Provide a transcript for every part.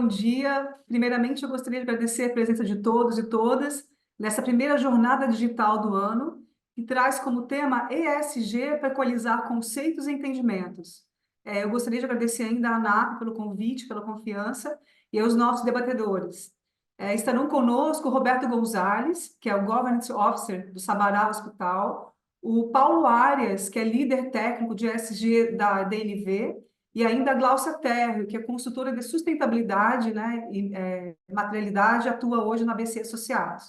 bom dia. Primeiramente, eu gostaria de agradecer a presença de todos e todas nessa primeira jornada digital do ano, que traz como tema ESG para equalizar conceitos e entendimentos. Eu gostaria de agradecer ainda à ANAP pelo convite, pela confiança, e aos nossos debatedores. Estarão conosco o Roberto Gonzalez, que é o Governance Officer do Sabará Hospital, o Paulo Arias, que é líder técnico de ESG da DNV, e ainda a Gláucia Terrio, que é consultora de sustentabilidade, né, e materialidade, atua hoje na ABC Associados.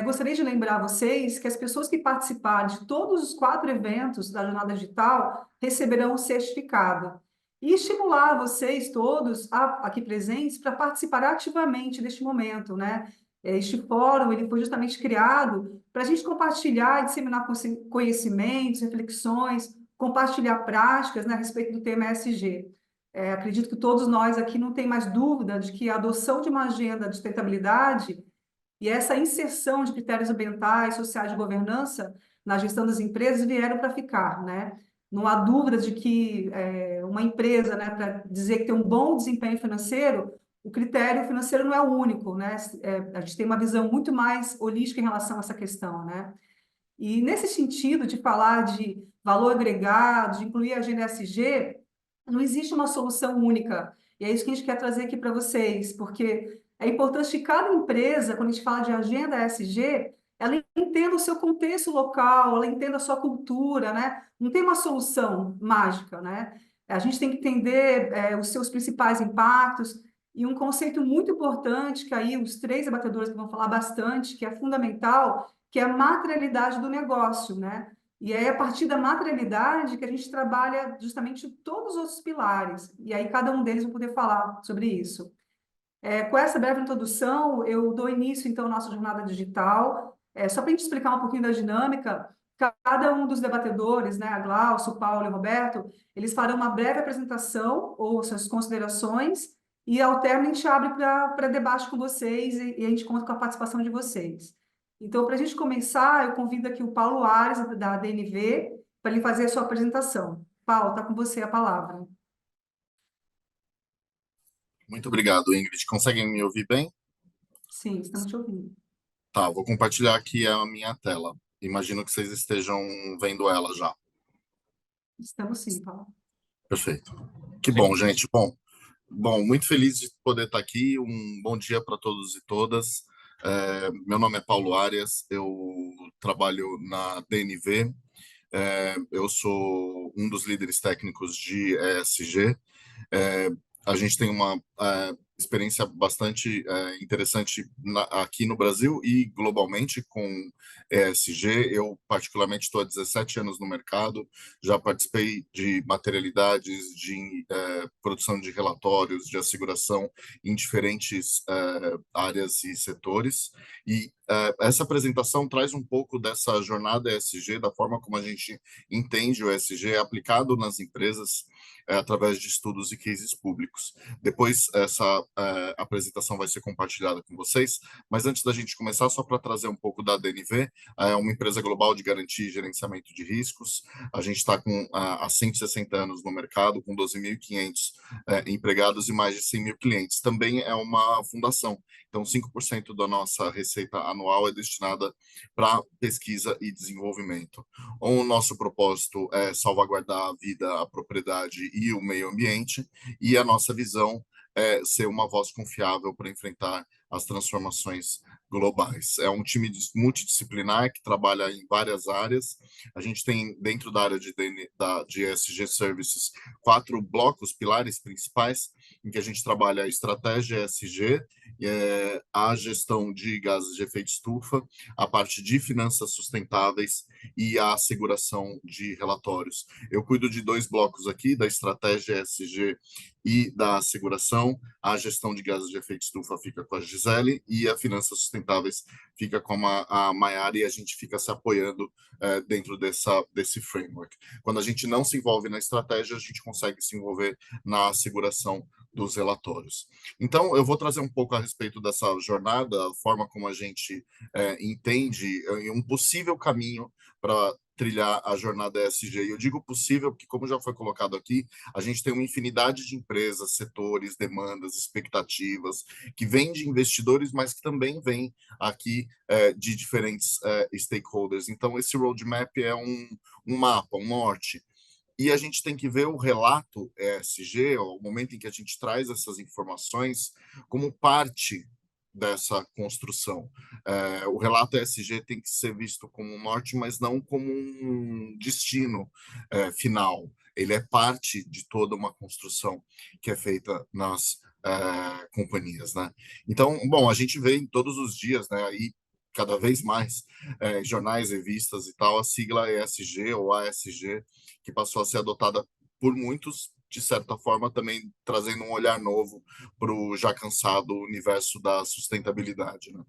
Gostaria de lembrar a vocês que as pessoas que participarem de todos os 4 eventos da Jornada Digital receberão um certificado. E estimular vocês todos aqui presentes para participar ativamente deste momento, né? Este fórum ele foi justamente criado para a gente compartilhar e disseminar conhecimentos, reflexões, compartilhar práticas, né, a respeito do tema ESG. Acredito que todos nós aqui não tem mais dúvida de que a adoção de uma agenda de sustentabilidade e essa inserção de critérios ambientais, sociais de governança na gestão das empresas vieram para ficar, né? Não há dúvida de que uma empresa, né, para dizer que tem um bom desempenho financeiro, o critério financeiro não é o único, né? A gente tem uma visão muito mais holística em relação a essa questão, né? E nesse sentido de falar de valor agregado, de incluir a agenda ESG, não existe uma solução única. E é isso que a gente quer trazer aqui para vocês, porque é importante que cada empresa, quando a gente fala de agenda ESG, ela entenda o seu contexto local, ela entenda a sua cultura, né? Não tem uma solução mágica, né? A gente tem que entender os seus principais impactos e um conceito muito importante, que aí os 3 debatedores vão falar bastante, que é fundamental, que é a materialidade do negócio, né? E é a partir da materialidade que a gente trabalha justamente todos os outros pilares. E aí cada um deles vai poder falar sobre isso. Com essa breve introdução, eu dou início, então, à nossa jornada digital. Só para a gente explicar um pouquinho da dinâmica, cada um dos debatedores, né, a Glaucio, o Paulo e o Roberto, eles farão uma breve apresentação ou suas considerações, e ao término a gente abre para debate com vocês e a gente conta com a participação de vocês. Então, para a gente começar, eu convido aqui o Paulo Ares, da DNV, para ele fazer a sua apresentação. Paulo, está com você a palavra. Muito obrigado, Ingrid. Conseguem me ouvir bem? Sim, estamos te ouvindo. Tá, vou compartilhar aqui a minha tela. Imagino que vocês estejam vendo ela já. Estamos sim, Paulo. Perfeito. Que bom, gente. Bom, muito feliz de poder estar aqui. Um bom dia para todos e todas. Meu nome é Paulo Arias, eu trabalho na DNV. Eu sou um dos líderes técnicos de ESG. É, a gente tem uma experiência bastante interessante aqui no Brasil e globalmente com ESG. Eu, particularmente, estou há 17 anos no mercado, já participei de materialidades, de produção de relatórios, de asseguração em diferentes áreas e setores. E essa apresentação traz um pouco dessa jornada ESG, da forma como a gente entende o ESG aplicado nas empresas, através de estudos e cases públicos. Depois, essa apresentação vai ser compartilhada com vocês, mas antes da gente começar, só para trazer um pouco da DNV, é uma empresa global de garantia e gerenciamento de riscos. A gente está há 160 anos no mercado, com 12.500 empregados e mais de 100 mil clientes. Também é uma fundação, então 5% da nossa receita anual é destinada para pesquisa e desenvolvimento. O nosso propósito é salvaguardar a vida, a propriedade e o meio ambiente, e a nossa visão é ser uma voz confiável para enfrentar as transformações globais. É um time multidisciplinar que trabalha em várias áreas. A gente tem, dentro da área de ESG Services, 4 blocos, pilares principais, em que a gente trabalha a estratégia ESG, a gestão de gases de efeito estufa, a parte de finanças sustentáveis e a asseguração de relatórios. Eu cuido de 2 blocos aqui, da estratégia ESG e da asseguração. A gestão de gases de efeito estufa fica com a Gisele e a finanças sustentáveis fica com a Maiara, e a gente fica se apoiando dentro desse framework. Quando a gente não se envolve na estratégia, a gente consegue se envolver na asseguração dos relatórios. Então, eu vou trazer um pouco a respeito dessa jornada, a forma como a gente entende um possível caminho para trilhar a jornada ESG. E eu digo possível porque, como já foi colocado aqui, a gente tem uma infinidade de empresas, setores, demandas, expectativas, que vêm de investidores, mas que também vêm aqui de diferentes stakeholders. Então, esse roadmap é um mapa, um norte. E a gente tem que ver o relato ESG, o momento em que a gente traz essas informações, como parte dessa construção. O relato ESG tem que ser visto como um norte, mas não como um destino final. Ele é parte de toda uma construção que é feita nas companhias, né? Então, bom, a gente vê em todos os dias, né? Aí cada vez mais jornais, revistas e tal, a sigla ESG ou ASG, que passou a ser adotada por muitos, de certa forma, também trazendo um olhar novo para o já cansado universo da sustentabilidade, né?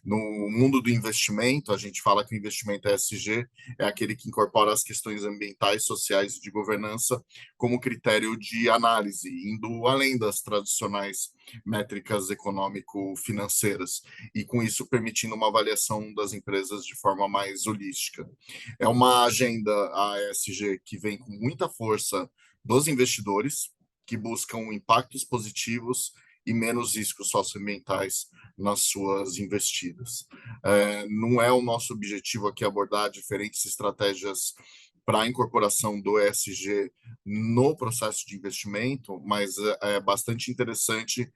No mundo do investimento, a gente fala que o investimento ESG é aquele que incorpora as questões ambientais, sociais e de governança como critério de análise, indo além das tradicionais métricas econômico-financeiras, e com isso permitindo uma avaliação das empresas de forma mais holística. É uma agenda, a ESG, que vem com muita força dos investidores, que buscam impactos positivos e menos riscos socioambientais nas suas investidas. Não é o nosso objetivo aqui abordar diferentes estratégias para a incorporação do ESG no processo de investimento, mas é bastante interessante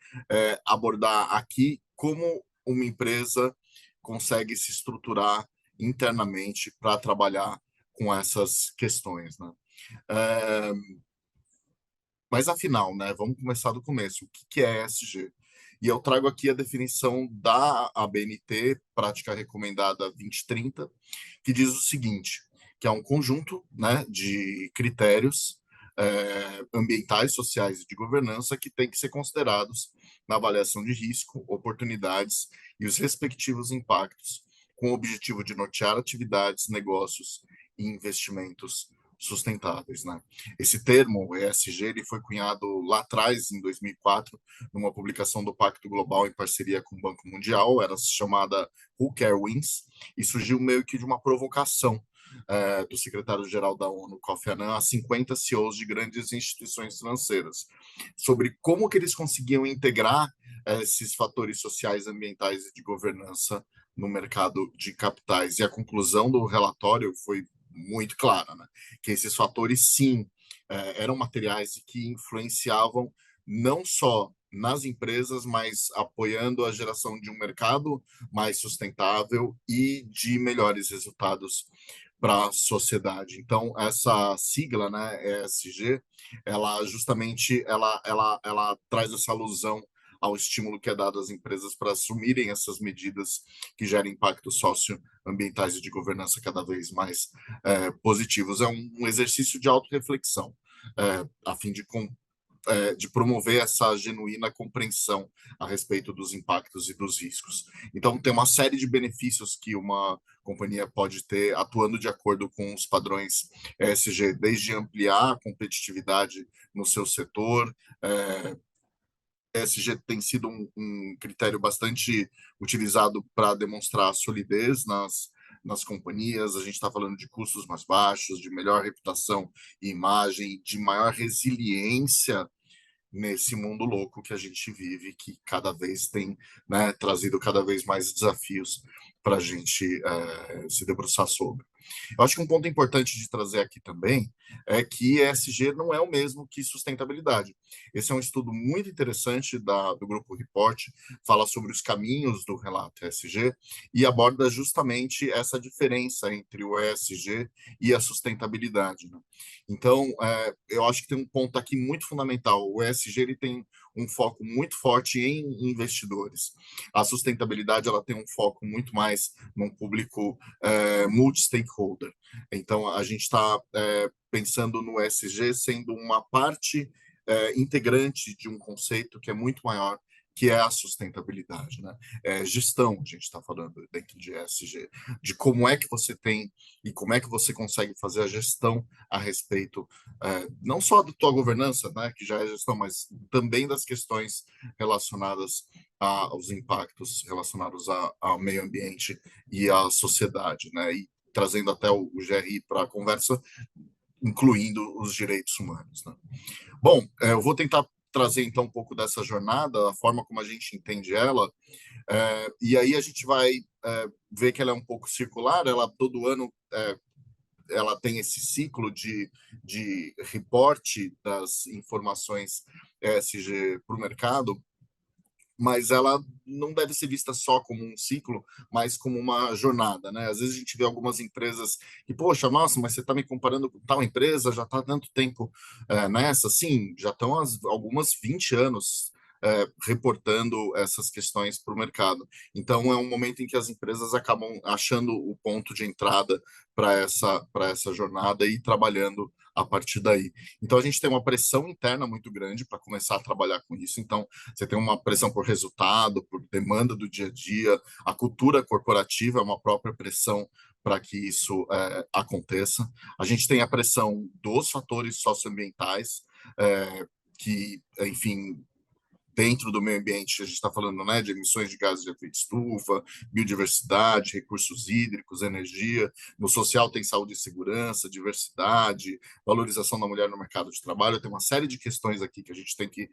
abordar aqui como uma empresa consegue se estruturar internamente para trabalhar com essas questões, né? É, mas afinal, né, vamos começar do começo. O que é ESG? E eu trago aqui a definição da ABNT, Prática Recomendada 2030, que diz o seguinte, que é um conjunto, né, de critérios ambientais, sociais e de governança que tem que ser considerados na avaliação de risco, oportunidades e os respectivos impactos, com o objetivo de nortear atividades, negócios e investimentos sustentáveis, né? Esse termo, ESG, ele foi cunhado lá atrás, em 2004, numa publicação do Pacto Global em parceria com o Banco Mundial, era chamada Who Care Wins, e surgiu meio que de uma provocação do secretário-geral da ONU, Kofi Annan, a 50 CEOs de grandes instituições financeiras, sobre como que eles conseguiam integrar esses fatores sociais, ambientais e de governança no mercado de capitais. E a conclusão do relatório foi muito clara, né? Que esses fatores, sim, eram materiais que influenciavam não só nas empresas, mas apoiando a geração de um mercado mais sustentável e de melhores resultados para a sociedade. Então, essa sigla, né, ESG, ela justamente ela traz essa alusão ao estímulo que é dado às empresas para assumirem essas medidas que geram impactos socioambientais e de governança cada vez mais positivos. É um exercício de autorreflexão, a fim de promover essa genuína compreensão a respeito dos impactos e dos riscos. Então, tem uma série de benefícios que uma companhia pode ter atuando de acordo com os padrões ESG, desde ampliar a competitividade no seu setor. ESG tem sido um critério bastante utilizado para demonstrar solidez nas companhias. A gente está falando de custos mais baixos, de melhor reputação e imagem, de maior resiliência nesse mundo louco que a gente vive, que cada vez tem, né, trazido cada vez mais desafios para a gente se debruçar sobre. Eu acho que um ponto importante de trazer aqui também é que ESG não é o mesmo que sustentabilidade. Esse é um estudo muito interessante do Grupo Report, fala sobre os caminhos do relato ESG e aborda justamente essa diferença entre o ESG e a sustentabilidade, né? Então, eu acho que tem um ponto aqui muito fundamental. O ESG ele tem um foco muito forte em investidores. A sustentabilidade ela tem um foco muito mais num público multi-stakeholder. Então, a gente está pensando no ESG sendo uma parte integrante de um conceito que é muito maior, que é a sustentabilidade, né? Gestão, a gente está falando dentro de ESG, de como é que você tem e como é que você consegue fazer a gestão a respeito não só da tua governança, né, que já é gestão, mas também das questões relacionadas aos impactos relacionados ao meio ambiente e à sociedade, né? E trazendo até o GRI para a conversa, incluindo os direitos humanos, né? Bom, eu vou tentar trazer então um pouco dessa jornada, a forma como a gente entende ela, e aí a gente vai ver que ela é um pouco circular, ela todo ano ela tem esse ciclo de reporte das informações ESG para o mercado, mas ela não deve ser vista só como um ciclo, mas como uma jornada, né? Às vezes a gente vê algumas empresas que, poxa, nossa, mas você está me comparando com tal empresa, já está há tanto tempo nessa? Sim, já estão algumas 20 anos reportando essas questões para o mercado. Então, é um momento em que as empresas acabam achando o ponto de entrada para essa jornada e trabalhando a partir daí. Então, a gente tem uma pressão interna muito grande para começar a trabalhar com isso. Então, você tem uma pressão por resultado, por demanda do dia a dia, a cultura corporativa é uma própria pressão para que isso aconteça. A gente tem a pressão dos fatores socioambientais, que, enfim, dentro do meio ambiente, a gente está falando, né, de emissões de gases de efeito estufa, biodiversidade, recursos hídricos, energia. No social tem saúde e segurança, diversidade, valorização da mulher no mercado de trabalho. Tem uma série de questões aqui que a gente tem que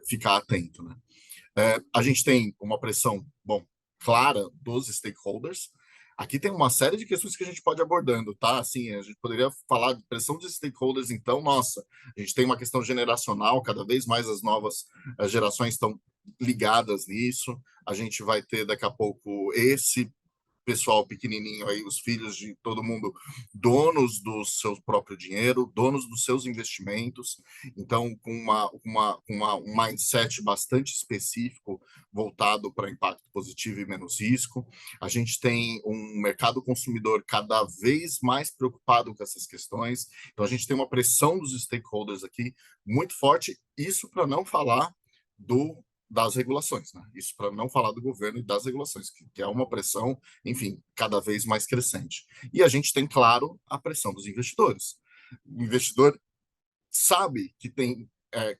ficar atento, né? A gente tem uma pressão, bom, clara dos stakeholders. Aqui tem uma série de questões que a gente pode ir abordando, tá? Assim, a gente poderia falar de pressão dos stakeholders, então, nossa, a gente tem uma questão generacional, cada vez mais as novas gerações estão ligadas nisso. A gente vai ter daqui a pouco esse pessoal pequenininho aí, os filhos de todo mundo, donos do seu próprio dinheiro, donos dos seus investimentos, então com um mindset bastante específico voltado para impacto positivo e menos risco. A gente tem um mercado consumidor cada vez mais preocupado com essas questões, então a gente tem uma pressão dos stakeholders aqui muito forte, isso para não falar das regulações, né? Isso para não falar do governo e das regulações, que é uma pressão, enfim, cada vez mais crescente. E a gente tem, claro, a pressão dos investidores. O investidor sabe que tem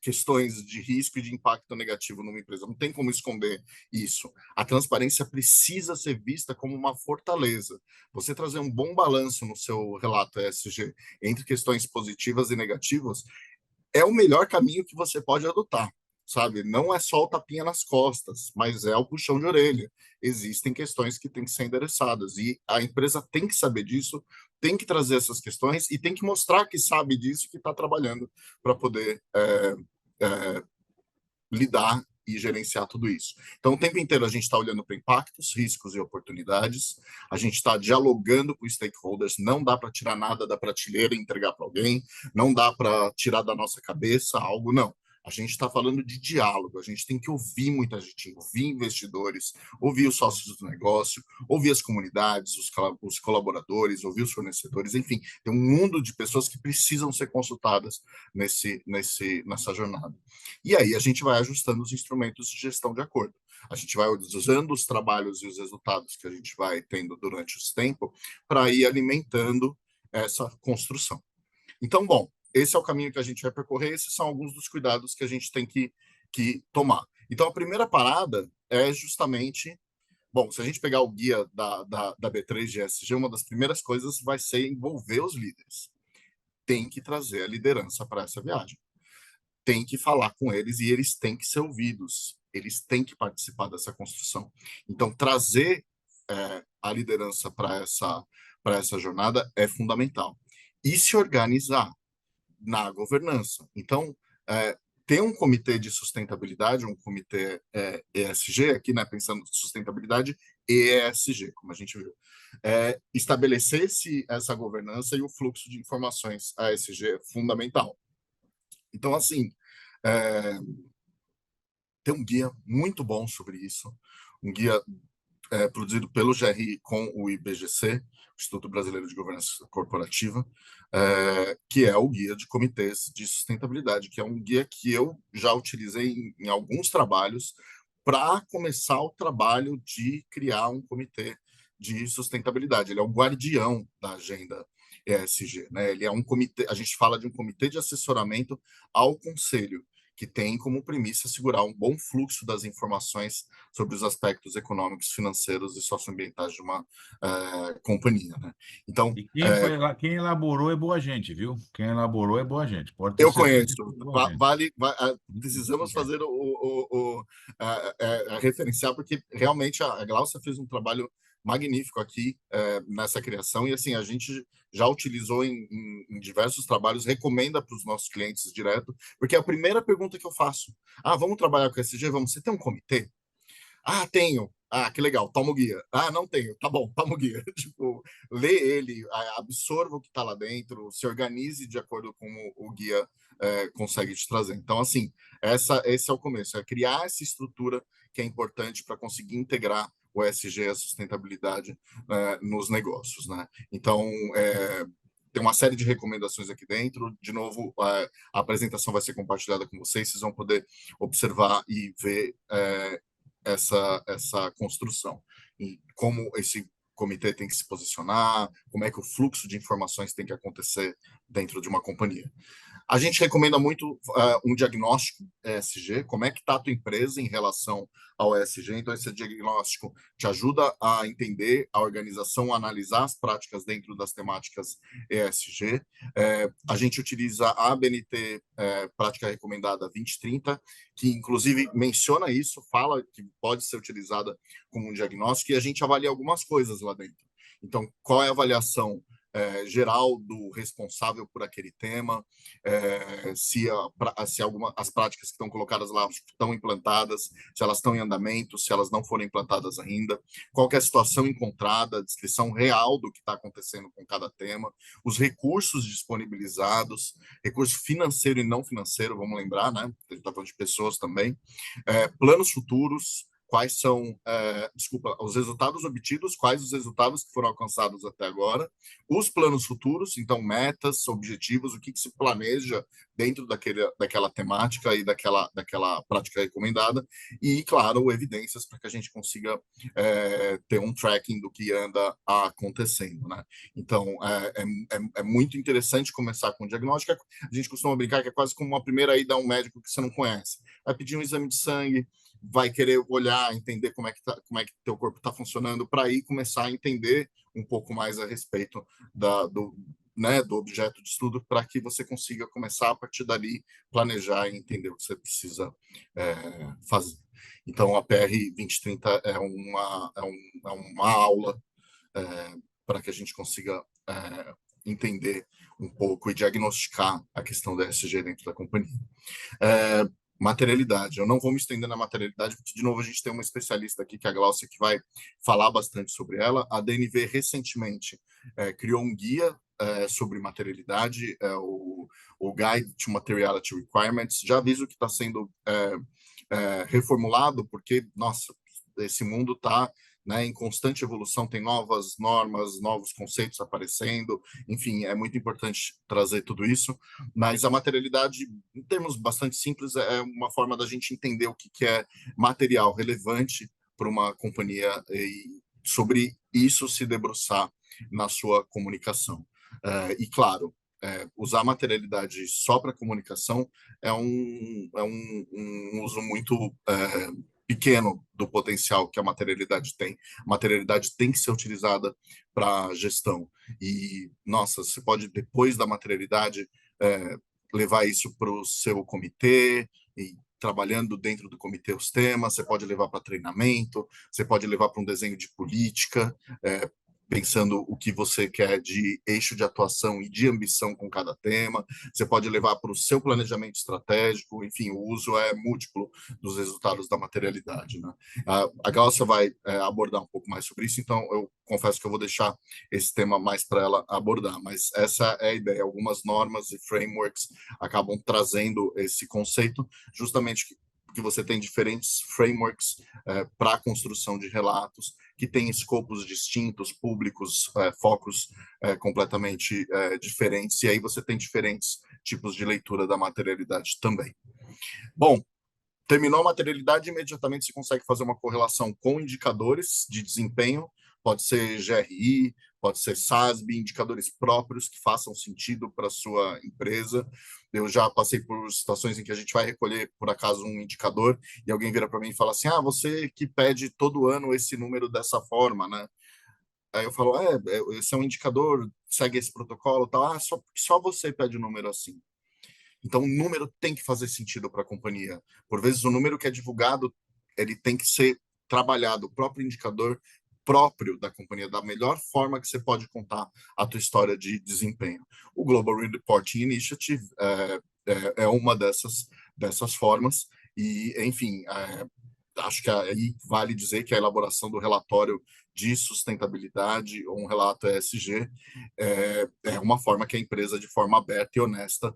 questões de risco e de impacto negativo numa empresa, não tem como esconder isso. A transparência precisa ser vista como uma fortaleza. Você trazer um bom balanço no seu relato ESG entre questões positivas e negativas é o melhor caminho que você pode adotar, sabe? Não é só o tapinha nas costas, mas é o puxão de orelha. Existem questões que têm que ser endereçadas e a empresa tem que saber disso, tem que trazer essas questões e tem que mostrar que sabe disso, que está trabalhando para poder lidar e gerenciar tudo isso. Então, o tempo inteiro a gente está olhando para impactos, riscos e oportunidades, a gente está dialogando com os stakeholders, não dá para tirar nada da prateleira e entregar para alguém, não dá para tirar da nossa cabeça algo, não. A gente está falando de diálogo, a gente tem que ouvir muita gente, ouvir investidores, ouvir os sócios do negócio, ouvir as comunidades, os colaboradores, ouvir os fornecedores, enfim, tem um mundo de pessoas que precisam ser consultadas nessa jornada. E aí a gente vai ajustando os instrumentos de gestão de acordo. A gente vai usando os trabalhos e os resultados que a gente vai tendo durante esse tempo para ir alimentando essa construção. Então, bom, esse é o caminho que a gente vai percorrer, esses são alguns dos cuidados que a gente tem que tomar. Então, a primeira parada é justamente, bom, se a gente pegar o guia da B3 GSG, uma das primeiras coisas vai ser envolver os líderes. Tem que trazer a liderança para essa viagem. Tem que falar com eles e eles têm que ser ouvidos. Eles têm que participar dessa construção. Então, trazer a liderança para essa jornada é fundamental. E se organizar na governança. Então, ter um comitê de sustentabilidade, um comitê ESG, aqui, né, pensando em sustentabilidade e ESG, como a gente viu, estabelecer essa governança e o fluxo de informações ESG é fundamental. Então, assim, tem um guia muito bom sobre isso, um guia produzido pelo GRI com o IBGC, Instituto Brasileiro de Governança Corporativa, que é o guia de comitês de sustentabilidade, que é um guia que eu já utilizei em alguns trabalhos para começar o trabalho de criar um comitê de sustentabilidade. Ele é o guardião da agenda ESG, né? Ele é um comitê, a gente fala de um comitê de assessoramento ao conselho, que tem como premissa segurar um bom fluxo das informações sobre os aspectos econômicos, financeiros e socioambientais de uma companhia, né? Então, E quem elaborou é boa gente, viu? Quem elaborou é boa gente. Pode ter eu certeza conheço. que é boa gente. Precisamos fazer referenciar, porque realmente a Glaucia fez um trabalho magnífico aqui nessa criação, e assim, a gente já utilizou em diversos trabalhos, recomenda para os nossos clientes direto, porque é a primeira pergunta que eu faço. Ah, vamos trabalhar com ESG? Vamos. Você tem um comitê? Ah, tenho. Ah, que legal, toma o guia. Ah, não tenho. Tá bom, toma o guia. Tipo, lê ele, absorva o que está lá dentro, se organize de acordo com o guia consegue te trazer. Então, assim, esse é o começo, é criar essa estrutura que é importante para conseguir integrar o ESG, a sustentabilidade nos negócios, né? Então, tem uma série de recomendações aqui dentro. De novo, a apresentação vai ser compartilhada com vocês, vocês vão poder observar e ver essa construção e como esse comitê tem que se posicionar, como é que o fluxo de informações tem que acontecer dentro de uma companhia. A gente recomenda muito um diagnóstico ESG, como é que está a tua empresa em relação ao ESG. Então, esse diagnóstico te ajuda a entender a organização, a analisar as práticas dentro das temáticas ESG. A gente utiliza a ABNT Prática Recomendada 2030, que inclusive menciona isso, fala que pode ser utilizada como um diagnóstico, e a gente avalia algumas coisas lá dentro. Então, qual é a avaliação geral do responsável por aquele tema, se as práticas que estão colocadas lá estão implantadas, se elas estão em andamento, se elas não foram implantadas ainda, qual é a situação encontrada, a descrição real do que está acontecendo com cada tema, os recursos disponibilizados, recurso financeiro e não financeiro, vamos lembrar, né? A gente está falando de pessoas também, planos futuros, quais são, os resultados obtidos, quais os resultados que foram alcançados até agora, os planos futuros, então metas, objetivos, o que se planeja dentro daquela temática e daquela prática recomendada, e, claro, evidências para que a gente consiga ter um tracking do que anda acontecendo, né? Então, é muito interessante começar com o diagnóstico. A gente costuma brincar que é quase como uma primeira ida a um médico que você não conhece. Vai pedir um exame de sangue, vai querer olhar, entender como é que teu corpo está funcionando, para aí começar a entender um pouco mais a respeito do objeto de estudo, para que você consiga começar a partir dali planejar e entender o que você precisa fazer. Então, a PR 2030 é uma aula para que a gente consiga entender um pouco e diagnosticar a questão da ESG dentro da companhia. Materialidade. Eu não vou me estender na materialidade, porque, de novo, a gente tem uma especialista aqui, que é a Glaucia, que vai falar bastante sobre ela. A DNV, recentemente, criou um guia sobre materialidade, o Guide to Materiality Requirements. Já aviso que está sendo reformulado, porque, nossa, esse mundo está em constante evolução, tem novas normas, novos conceitos aparecendo, enfim, é muito importante trazer tudo isso, mas a materialidade, em termos bastante simples, é uma forma da gente entender o que é material relevante para uma companhia e sobre isso se debruçar na sua comunicação. E, claro, usar a materialidade só para comunicação é um uso muito pequeno do potencial que a materialidade tem. A materialidade tem que ser utilizada para gestão. E, nossa, você pode, depois da materialidade, levar isso para o seu comitê e trabalhando dentro do comitê os temas, você pode levar para treinamento, você pode levar para um desenho de política, pensando o que você quer de eixo de atuação e de ambição com cada tema, você pode levar para o seu planejamento estratégico, enfim, o uso é múltiplo dos resultados da materialidade, né? A Glaucia vai abordar um pouco mais sobre isso, então eu confesso que eu vou deixar esse tema mais para ela abordar, mas essa é a ideia. Algumas normas e frameworks acabam trazendo esse conceito, justamente que você tem diferentes frameworks para a construção de relatos, que têm escopos distintos, públicos, focos completamente diferentes, e aí você tem diferentes tipos de leitura da materialidade também. Bom, terminou a materialidade, imediatamente você consegue fazer uma correlação com indicadores de desempenho, pode ser GRI, pode ser SASB, indicadores próprios que façam sentido para a sua empresa. Eu já passei por situações em que a gente vai recolher, por acaso, um indicador e alguém vira para mim e fala assim, você que pede todo ano esse número dessa forma, né? Aí eu falo, esse é um indicador, segue esse protocolo, tal. Só você pede o número assim. Então, o número tem que fazer sentido para a companhia. Por vezes, o número que é divulgado, ele tem que ser trabalhado, o próprio indicador próprio da companhia, da melhor forma que você pode contar a tua história de desempenho. O Global Reporting Initiative é uma dessas formas e, enfim, acho que aí vale dizer que a elaboração do relatório de sustentabilidade, ou um relato ESG, é uma forma que a empresa, de forma aberta e honesta,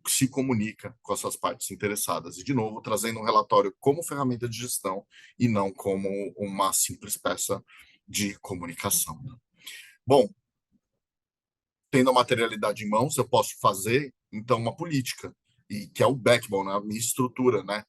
se comunica com as suas partes interessadas. E, de novo, trazendo um relatório como ferramenta de gestão e não como uma simples peça de comunicação. Bom, tendo a materialidade em mãos, eu posso fazer, então, uma política, e que é o backbone, a minha estrutura, né,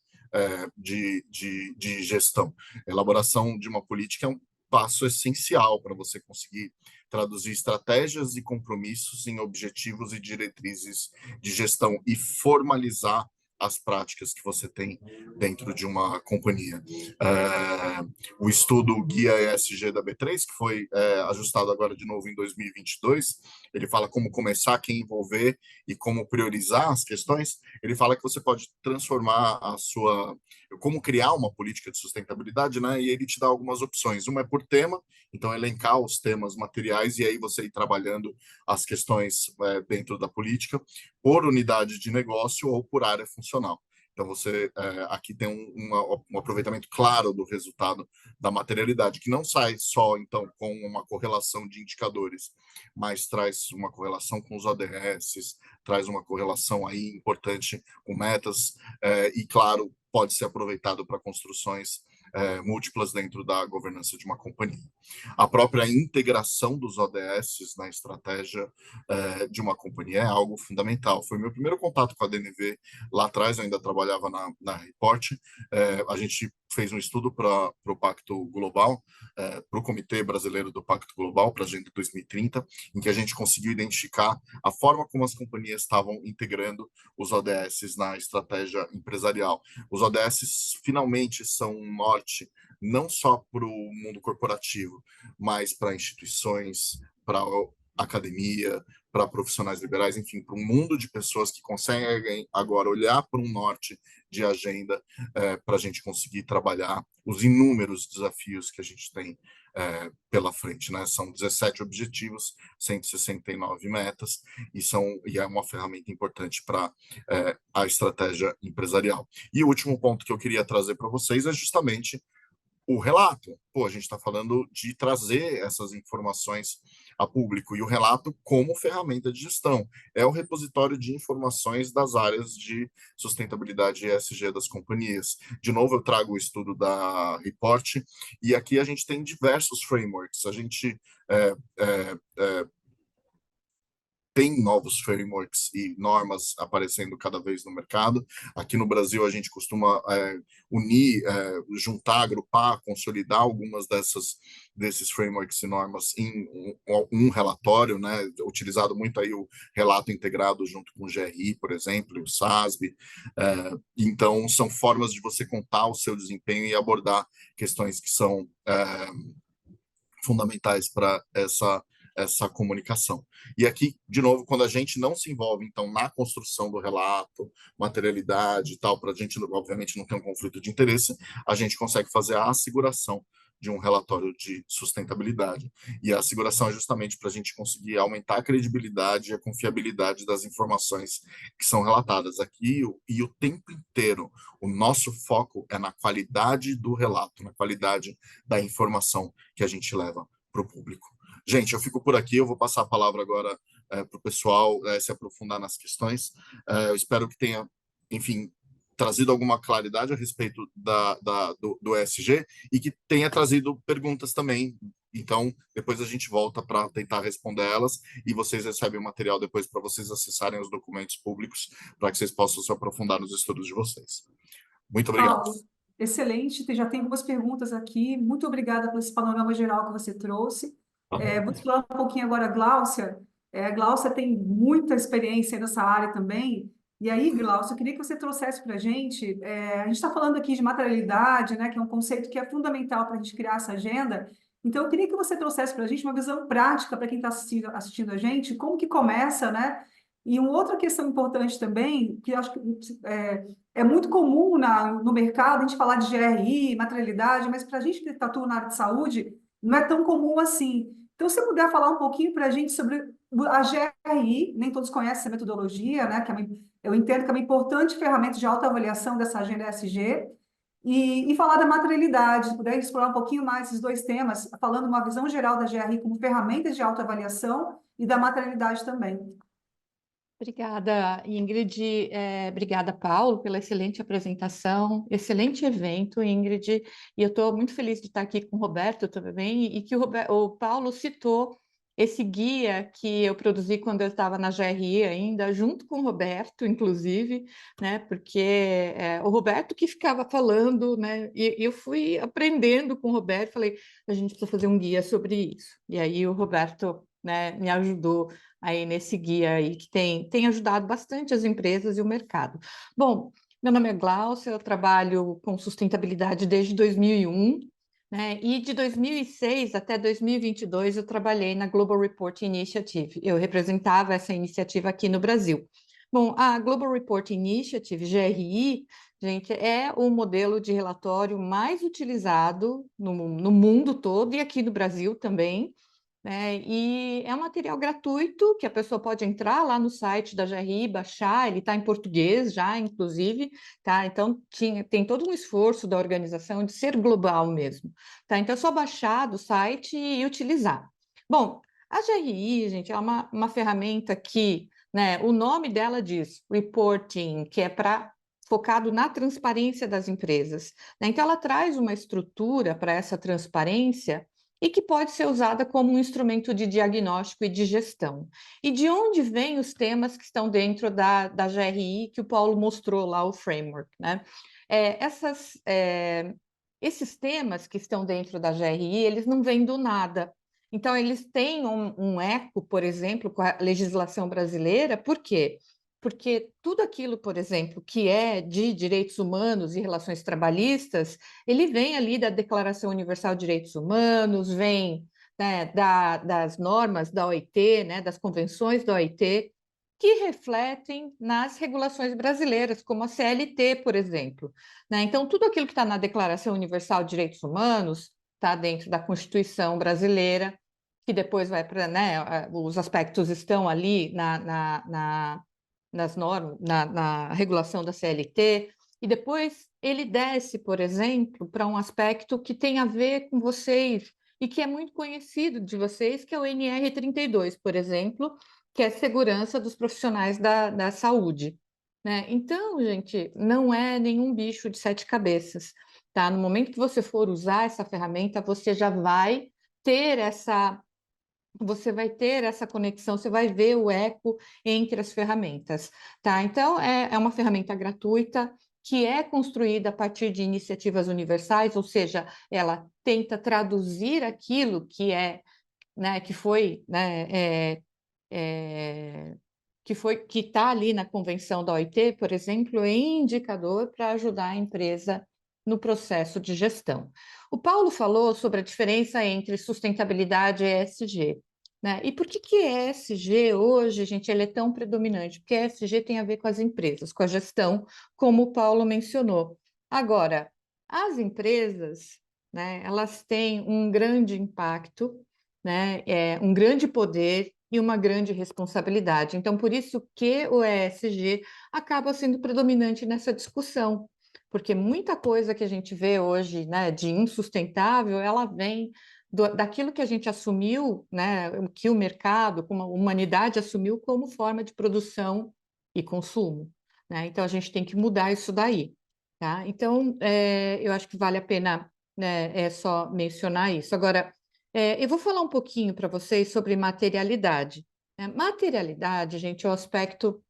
de gestão. A elaboração de uma política é um passo essencial para você conseguir traduzir estratégias e compromissos em objetivos e diretrizes de gestão e formalizar as práticas que você tem dentro de uma companhia. O estudo Guia ESG da B3, que foi ajustado agora de novo em 2022, ele fala como começar, quem envolver e como priorizar as questões. Ele fala que você pode transformar como criar uma política de sustentabilidade, né? E ele te dá algumas opções. Uma é por tema, então elencar os temas materiais e aí você ir trabalhando as questões dentro da política, por unidade de negócio ou por área funcional. Então, você aqui tem um aproveitamento claro do resultado da materialidade, que não sai só, então, com uma correlação de indicadores, mas traz uma correlação com os ODS, traz uma correlação aí importante com metas, e, claro, pode ser aproveitado para construções múltiplas dentro da governança de uma companhia. A própria integração dos ODS na estratégia de uma companhia é algo fundamental. Foi meu primeiro contato com a DNV lá atrás, eu ainda trabalhava na Report. A gente fez um estudo para o Pacto Global, para o Comitê Brasileiro do Pacto Global, para a Agenda 2030, em que a gente conseguiu identificar a forma como as companhias estavam integrando os ODS na estratégia empresarial. Os ODS finalmente são um norte não só para o mundo corporativo, mas para instituições, para academia, para profissionais liberais, enfim, para um mundo de pessoas que conseguem agora olhar para um norte de agenda para a gente conseguir trabalhar os inúmeros desafios que a gente tem pela frente, né? São 17 objetivos, 169 metas e é uma ferramenta importante para a estratégia empresarial. E o último ponto que eu queria trazer para vocês é justamente o relato. A gente está falando de trazer essas informações a público, e o relato como ferramenta de gestão. É o repositório de informações das áreas de sustentabilidade e ESG das companhias. De novo, eu trago o estudo da Report, e aqui a gente tem diversos frameworks. A gente tem novos frameworks e normas aparecendo cada vez no mercado. Aqui no Brasil, a gente costuma unir, juntar, agrupar, consolidar algumas desses frameworks e normas em um relatório, né? Utilizado muito aí o relato integrado junto com o GRI, por exemplo, o SASB. Então, são formas de você contar o seu desempenho e abordar questões que são fundamentais para essa comunicação. E aqui, de novo, quando a gente não se envolve, então, na construção do relato, materialidade e tal, para a gente, obviamente, não ter um conflito de interesse, a gente consegue fazer a asseguração de um relatório de sustentabilidade. E a asseguração é justamente para a gente conseguir aumentar a credibilidade e a confiabilidade das informações que são relatadas aqui, e o tempo inteiro o nosso foco é na qualidade do relato, na qualidade da informação que a gente leva para o público. Gente, eu fico por aqui, eu vou passar a palavra agora para o pessoal se aprofundar nas questões. Eu espero que tenha, enfim, trazido alguma claridade a respeito do ESG e que tenha trazido perguntas também. Então, depois a gente volta para tentar responder elas e vocês recebem o material depois para vocês acessarem os documentos públicos para que vocês possam se aprofundar nos estudos de vocês. Muito obrigado. Paulo, excelente. Já tem algumas perguntas aqui. Muito obrigada por esse panorama geral que você trouxe. Vou explorar um pouquinho agora a Gláucia. A Gláucia tem muita experiência nessa área também. E aí, Gláucia, eu queria que você trouxesse para a gente está falando aqui de materialidade, né, que é um conceito que é fundamental para a gente criar essa agenda. Então, eu queria que você trouxesse para a gente uma visão prática para quem está assistindo a gente, como que começa, né? E uma outra questão importante também, que eu acho que é muito comum no mercado a gente falar de GRI, materialidade, mas para a gente que atua na área de saúde, não é tão comum assim. Então, se você puder falar um pouquinho para a gente sobre a GRI, nem todos conhecem essa metodologia, né? Eu entendo que é uma importante ferramenta de autoavaliação dessa agenda ESG, e falar da materialidade, se puder explorar um pouquinho mais esses dois temas, falando uma visão geral da GRI como ferramentas de autoavaliação e da materialidade também. Obrigada, Ingrid. Obrigada, Paulo, pela excelente apresentação, excelente evento, Ingrid. E eu estou muito feliz de estar aqui com o Roberto também, e que o Paulo citou esse guia que eu produzi quando eu estava na GRI ainda, junto com o Roberto, inclusive, né? Porque o Roberto que ficava falando, né? E eu fui aprendendo com o Roberto, falei, a gente precisa fazer um guia sobre isso. E aí o Roberto, né, me ajudou aí nesse guia aí que tem ajudado bastante as empresas e o mercado. Bom, meu nome é Gláucia, eu trabalho com sustentabilidade desde 2001, né? E de 2006 até 2022 eu trabalhei na Global Reporting Initiative. Eu representava essa iniciativa aqui no Brasil. Bom, a Global Reporting Initiative, GRI, gente, é o modelo de relatório mais utilizado no mundo todo e aqui no Brasil também, né? E é um material gratuito que a pessoa pode entrar lá no site da GRI, baixar, ele está em português já, inclusive, tá? Então tem todo um esforço da organização de ser global mesmo, tá? Então é só baixar do site e utilizar. Bom, a GRI, gente, é uma ferramenta que, né, o nome dela diz reporting, que é para focado na transparência das empresas, né? Então ela traz uma estrutura para essa transparência e que pode ser usada como um instrumento de diagnóstico e de gestão. E de onde vêm os temas que estão dentro da GRI, que o Paulo mostrou lá, o framework, né? Esses temas que estão dentro da GRI, eles não vêm do nada. Então, eles têm um eco, por exemplo, com a legislação brasileira. Por quê? Porque tudo aquilo, por exemplo, que é de direitos humanos e relações trabalhistas, ele vem ali da Declaração Universal de Direitos Humanos, vem, né, das normas da OIT, né, das convenções da OIT, que refletem nas regulações brasileiras, como a CLT, por exemplo, né? Então, tudo aquilo que está na Declaração Universal de Direitos Humanos está dentro da Constituição brasileira, que depois vai para, né, os aspectos estão ali nas normas, na regulação da CLT, e depois ele desce, por exemplo, para um aspecto que tem a ver com vocês e que é muito conhecido de vocês, que é o NR32, por exemplo, que é segurança dos profissionais da saúde, né? Então, gente, não é nenhum bicho de sete cabeças, tá? No momento que você for usar essa ferramenta, você já vai ter essa conexão, você vai ver o eco entre as ferramentas, tá? Então, é uma ferramenta gratuita que é construída a partir de iniciativas universais, ou seja, ela tenta traduzir aquilo que é, né, que foi, né, que está ali na convenção da OIT, por exemplo, em indicador para ajudar a empresa no processo de gestão. O Paulo falou sobre a diferença entre sustentabilidade e ESG, né? E por que ESG hoje, gente, ele é tão predominante? Porque ESG tem a ver com as empresas, com a gestão, como o Paulo mencionou. Agora, as empresas, né, elas têm um grande impacto, né, um grande poder e uma grande responsabilidade. Então, por isso que o ESG acaba sendo predominante nessa discussão, porque muita coisa que a gente vê hoje, né, de insustentável, ela vem daquilo que a gente assumiu, né, que o mercado, como a humanidade assumiu como forma de produção e consumo, né? Então, a gente tem que mudar isso daí, tá? Então, eu acho que vale a pena, né, só mencionar isso. Agora, eu vou falar um pouquinho para vocês sobre materialidade, né? Materialidade, gente, é o aspecto,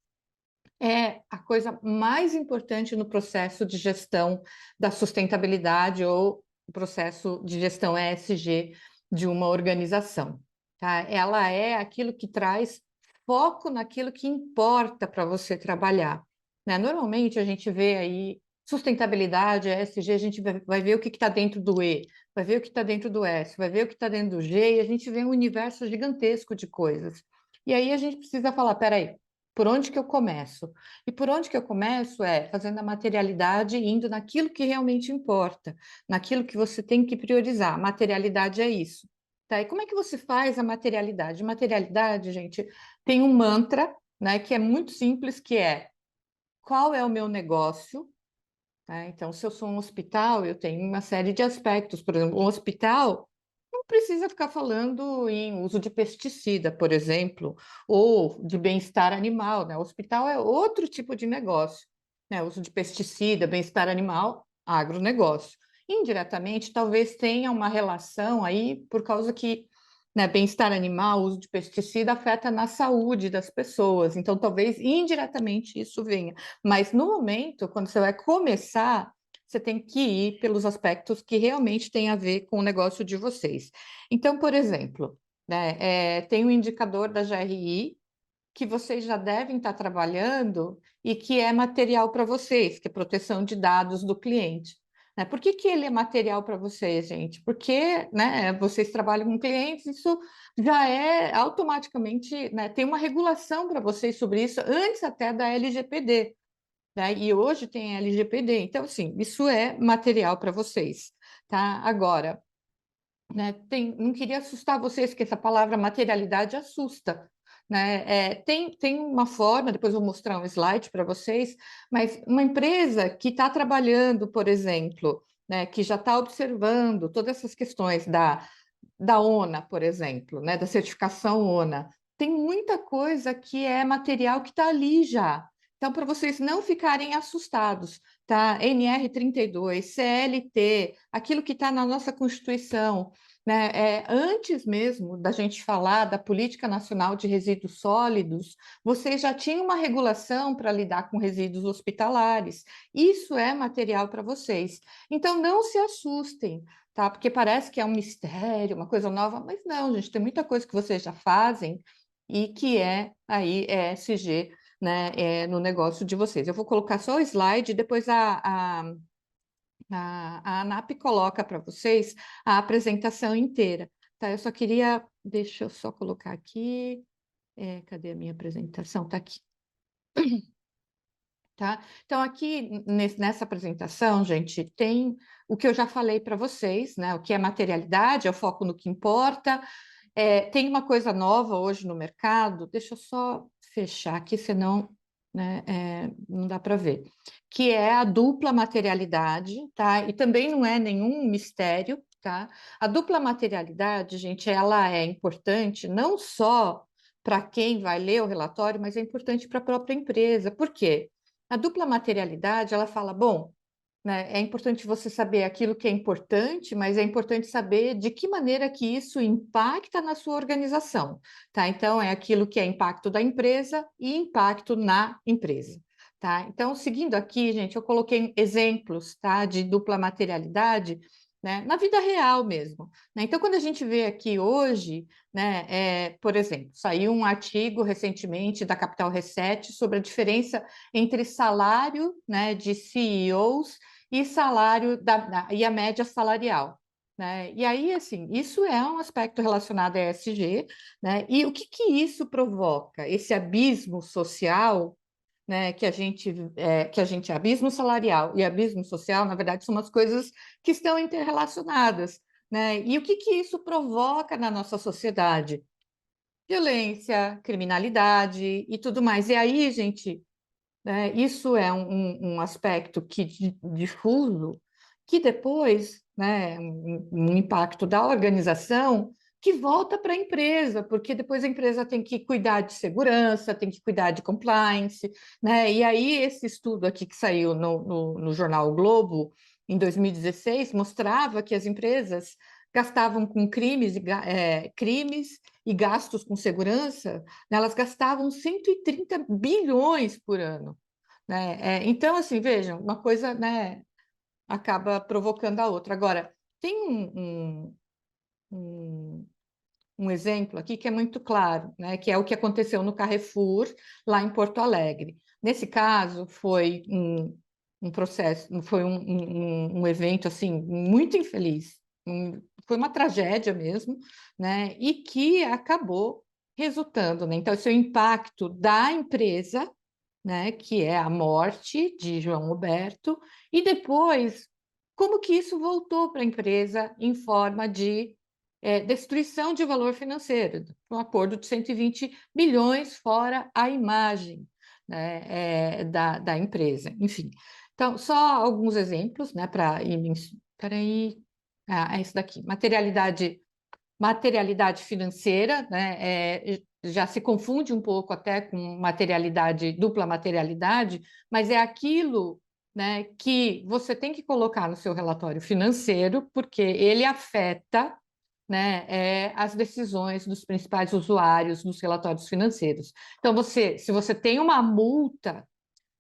é a coisa mais importante no processo de gestão da sustentabilidade ou o processo de gestão ESG de uma organização, tá? Ela é aquilo que traz foco naquilo que importa para você trabalhar, né? Normalmente a gente vê aí sustentabilidade, ESG, a gente vai ver o que está dentro do E, vai ver o que está dentro do S, vai ver o que está dentro do G, e a gente vê um universo gigantesco de coisas. E aí a gente precisa falar, peraí, por onde que eu começo? E por onde que eu começo é fazendo a materialidade, indo naquilo que realmente importa, naquilo que você tem que priorizar. A materialidade é isso. Tá? E como é que você faz a materialidade? Materialidade, gente, tem um mantra, né, que é muito simples, que é: qual é o meu negócio? Tá? Então, se eu sou um hospital, eu tenho uma série de aspectos. Por exemplo, um hospital não precisa ficar falando em uso de pesticida, por exemplo, ou de bem-estar animal, né? O hospital é outro tipo de negócio, né? Uso de pesticida, bem-estar animal, agronegócio. Indiretamente, talvez tenha uma relação aí, por causa que, né, bem-estar animal, uso de pesticida afeta na saúde das pessoas, então talvez indiretamente isso venha. Mas no momento, quando você vai começar, você tem que ir pelos aspectos que realmente têm a ver com o negócio de vocês. Então, por exemplo, né, tem um indicador da GRI que vocês já devem estar trabalhando e que é material para vocês, que é proteção de dados do cliente. Né? Por que que ele é material para vocês, gente? Porque, né, vocês trabalham com clientes, isso já é automaticamente, né, tem uma regulação para vocês sobre isso, antes até da LGPD. Né? E hoje tem a LGPD, então, assim, isso é material para vocês, tá? Agora, né, não queria assustar vocês, que essa palavra materialidade assusta, né? Tem uma forma, depois eu vou mostrar um slide para vocês, mas uma empresa que está trabalhando, por exemplo, né, que já está observando todas essas questões da ONA, por exemplo, né, da certificação ONA, tem muita coisa que é material que está ali já. Então, para vocês não ficarem assustados, tá? NR32, CLT, aquilo que está na nossa Constituição, né? Antes mesmo da gente falar da Política Nacional de Resíduos Sólidos, vocês já tinham uma regulação para lidar com resíduos hospitalares. Isso é material para vocês. Então, não se assustem, tá? Porque parece que é um mistério, uma coisa nova, mas não, gente, tem muita coisa que vocês já fazem e que é aí ESG, né, no negócio de vocês. Eu vou colocar só o slide, depois a ANAP coloca para vocês a apresentação inteira. Tá? Eu só queria, deixa eu só colocar aqui, cadê a minha apresentação? Está aqui. Tá? Então, aqui nessa apresentação, gente, tem o que eu já falei para vocês, né? O que é materialidade, é o foco no que importa. Tem uma coisa nova hoje no mercado, deixa eu só fechar aqui, senão, né, não dá para ver, que é a dupla materialidade, tá? E também não é nenhum mistério, tá? A dupla materialidade, gente, ela é importante não só para quem vai ler o relatório, mas é importante para a própria empresa. Por quê? A dupla materialidade, ela fala, bom, né, é importante você saber aquilo que é importante, mas é importante saber de que maneira que isso impacta na sua organização, tá? Então, é aquilo que é impacto da empresa e impacto na empresa, tá? Então, seguindo aqui, gente, eu coloquei exemplos, tá, de dupla materialidade, né, na vida real mesmo, né? Então, quando a gente vê aqui hoje, né, por exemplo, saiu um artigo recentemente da Capital Reset sobre a diferença entre salário, né, de CEOs e salário e a média salarial. Né? E aí, assim, isso é um aspecto relacionado a ESG, né? E o que isso provoca? Esse abismo social, né, abismo salarial e abismo social, na verdade, são umas coisas que estão interrelacionadas, né? E o que isso provoca na nossa sociedade? Violência, criminalidade e tudo mais. E aí, gente, né, isso é um aspecto que difuso, que depois, né, um impacto da organização que volta para a empresa, porque depois a empresa tem que cuidar de segurança, tem que cuidar de compliance, né? E aí esse estudo aqui que saiu no jornal o Globo, em 2016, mostrava que as empresas gastavam com crimes e gastos com segurança, né, elas gastavam 130 bilhões por ano. Né? Então, assim, vejam, uma coisa, né, acaba provocando a outra. Agora, tem um um exemplo aqui que é muito claro, né, que é o que aconteceu no Carrefour, lá em Porto Alegre. Nesse caso, foi um processo, foi um evento assim, muito infeliz, foi uma tragédia mesmo, né, e que acabou resultando, né? Então, esse é o impacto da empresa, né, que é a morte de João Roberto, e depois, como que isso voltou para a empresa em forma de destruição de valor financeiro, um acordo de 120 milhões fora a imagem, né, da empresa. Enfim, então, só alguns exemplos, né, para ir... Espera aí. É isso daqui. Materialidade financeira, né, já se confunde um pouco até com materialidade, dupla materialidade, mas é aquilo, né, que você tem que colocar no seu relatório financeiro, porque ele afeta, né, as decisões dos principais usuários nos relatórios financeiros. Então, se você tem uma multa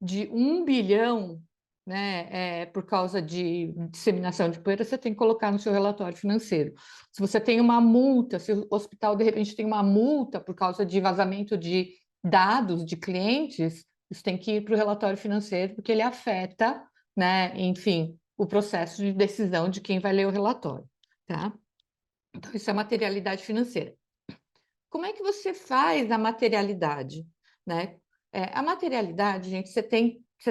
de 1 bilhão, né, por causa de disseminação de poeira, você tem que colocar no seu relatório financeiro. Se você tem uma multa, se o hospital de repente tem uma multa por causa de vazamento de dados de clientes, isso tem que ir para o relatório financeiro, porque ele afeta, né, enfim, o processo de decisão de quem vai ler o relatório, tá? Então, isso é materialidade financeira. Como é que você faz a materialidade, né? A materialidade, gente, você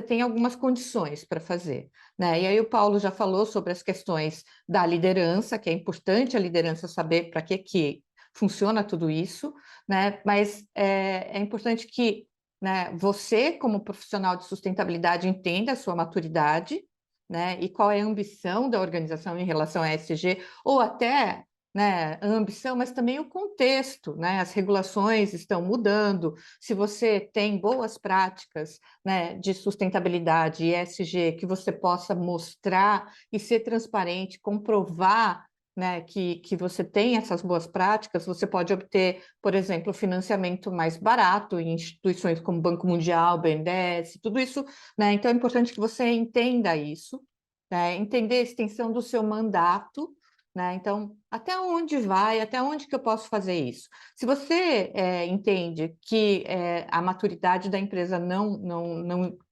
tem algumas condições para fazer, né? E aí o Paulo já falou sobre as questões da liderança, que é importante a liderança saber para que funciona tudo isso, né? Mas é importante que, né, você, como profissional de sustentabilidade, entenda a sua maturidade, né? E qual é a ambição da organização em relação à ESG, ou até, né, a ambição, mas também o contexto, né? As regulações estão mudando. Se você tem boas práticas, né, de sustentabilidade e ESG que você possa mostrar e ser transparente, comprovar, né, que você tem essas boas práticas, você pode obter, por exemplo, financiamento mais barato em instituições como Banco Mundial, BNDES, tudo isso, né? Então é importante que você entenda isso, né? Entender a extensão do seu mandato, né? Então, até onde vai, até onde que eu posso fazer isso? Se você entende que a maturidade da empresa não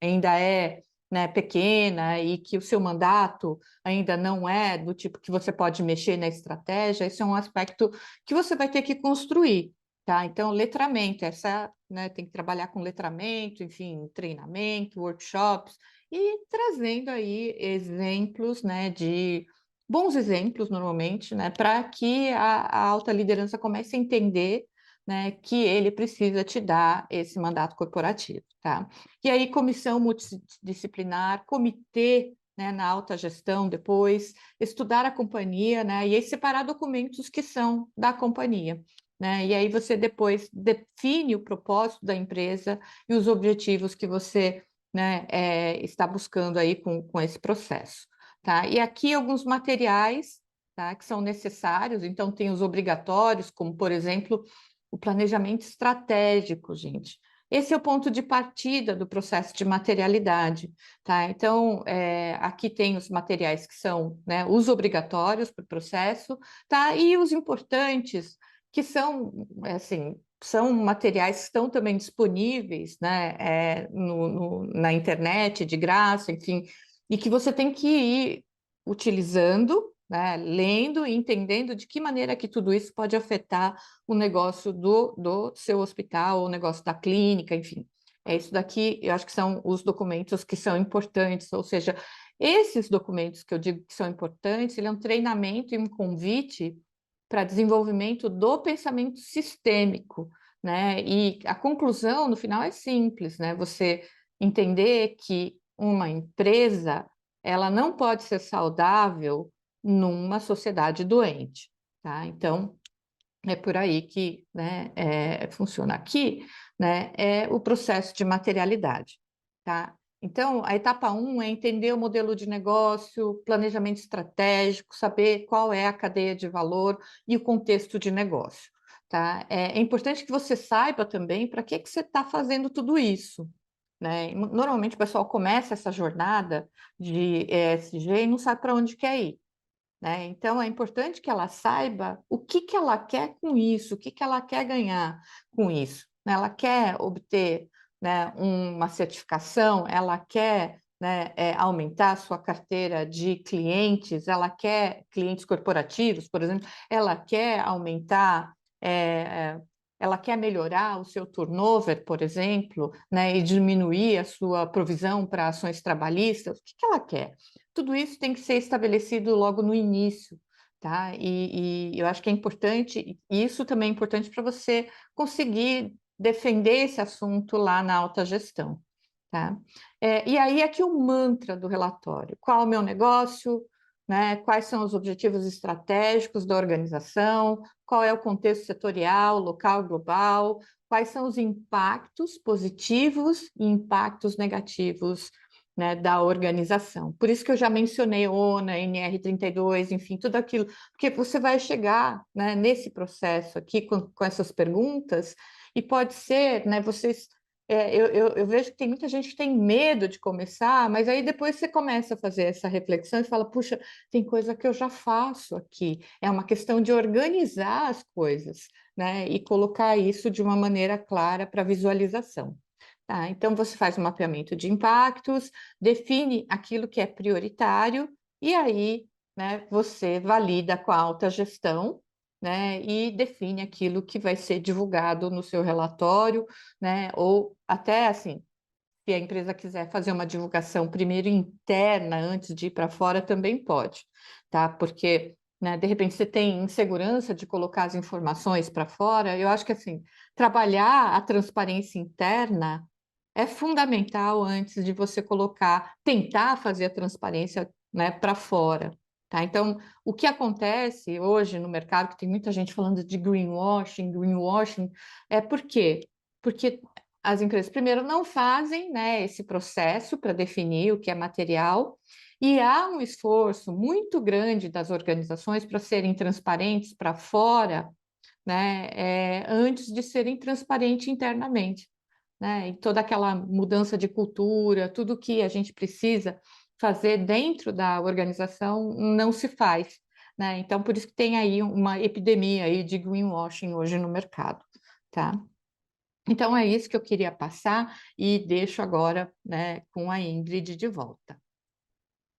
ainda é, né, pequena e que o seu mandato ainda não é do tipo que você pode mexer na estratégia, esse é um aspecto que você vai ter que construir, tá? Então, letramento, né, tem que trabalhar com letramento, enfim, treinamento, workshops, e trazendo aí exemplos, né, de bons exemplos, normalmente, né, para que a alta liderança comece a entender, né, que ele precisa te dar esse mandato corporativo, tá? E aí, comissão multidisciplinar, comitê, né, na alta gestão depois, estudar a companhia, né, e aí separar documentos que são da companhia, né? E aí você depois define o propósito da empresa e os objetivos que você, né, está buscando aí com esse processo. Tá? E aqui alguns materiais, tá, que são necessários, então tem os obrigatórios, como, por exemplo, o planejamento estratégico, gente. Esse é o ponto de partida do processo de materialidade, tá? Então, aqui tem os materiais que são, né, os obrigatórios para o processo, tá? E os importantes, que são, assim, são materiais que estão também disponíveis, né, na internet, de graça, enfim, e que você tem que ir utilizando, né, lendo e entendendo de que maneira que tudo isso pode afetar o negócio do seu hospital, o negócio da clínica, enfim. É isso daqui, eu acho que são os documentos que são importantes, ou seja, esses documentos que eu digo que são importantes, ele é um treinamento e um convite para desenvolvimento do pensamento sistêmico, né? E a conclusão, no final, é simples, né? Você entender que uma empresa, ela não pode ser saudável numa sociedade doente, tá? Então, é por aí que, né, funciona aqui, né, é o processo de materialidade, tá? Então, a etapa 1 é entender o modelo de negócio, planejamento estratégico, saber qual é a cadeia de valor e o contexto de negócio, tá? É importante que você saiba também para que você está fazendo tudo isso, né? Normalmente o pessoal começa essa jornada de ESG e não sabe para onde quer ir, né? Então, é importante que ela saiba o que ela quer com isso, o que ela quer ganhar com isso, né? Ela quer obter, né, uma certificação, ela quer, né, aumentar a sua carteira de clientes, ela quer clientes corporativos, por exemplo, ela quer aumentar, ela quer melhorar o seu turnover, por exemplo, né, e diminuir a sua provisão para ações trabalhistas, o que ela quer? Tudo isso tem que ser estabelecido logo no início, tá? E eu acho que é importante, e isso também é importante para você conseguir defender esse assunto lá na alta gestão, tá? E aí aqui o mantra do relatório: qual é o meu negócio, né? Quais são os objetivos estratégicos da organização, qual é o contexto setorial, local, global, quais são os impactos positivos e impactos negativos, né, da organização. Por isso que eu já mencionei ONA, NR32, enfim, tudo aquilo, porque você vai chegar, né, nesse processo aqui com essas perguntas, e pode ser, né, vocês... eu vejo que tem muita gente que tem medo de começar, mas aí depois você começa a fazer essa reflexão e fala, puxa, tem coisa que eu já faço aqui. É uma questão de organizar as coisas, né, e colocar isso de uma maneira clara para visualização. Tá, então, você faz um mapeamento de impactos, define aquilo que é prioritário, e aí, né, você valida com a alta gestão, né, e define aquilo que vai ser divulgado no seu relatório, né, ou até assim, se a empresa quiser fazer uma divulgação primeiro interna, antes de ir para fora, também pode, tá? Porque, né, de repente você tem insegurança de colocar as informações para fora. Eu acho que assim, trabalhar a transparência interna é fundamental antes de você tentar fazer a transparência, né, para fora. Tá? Então, o que acontece hoje no mercado, que tem muita gente falando de greenwashing, é por quê? Porque as empresas, primeiro, não fazem, né, esse processo para definir o que é material, e há um esforço muito grande das organizações para serem transparentes para fora, né, antes de serem transparentes internamente, né? E toda aquela mudança de cultura, tudo que a gente precisa fazer dentro da organização não se faz, né? Então, por isso que tem aí uma epidemia aí de greenwashing hoje no mercado, tá? Então, é isso que eu queria passar e deixo agora, né, com a Ingrid de volta.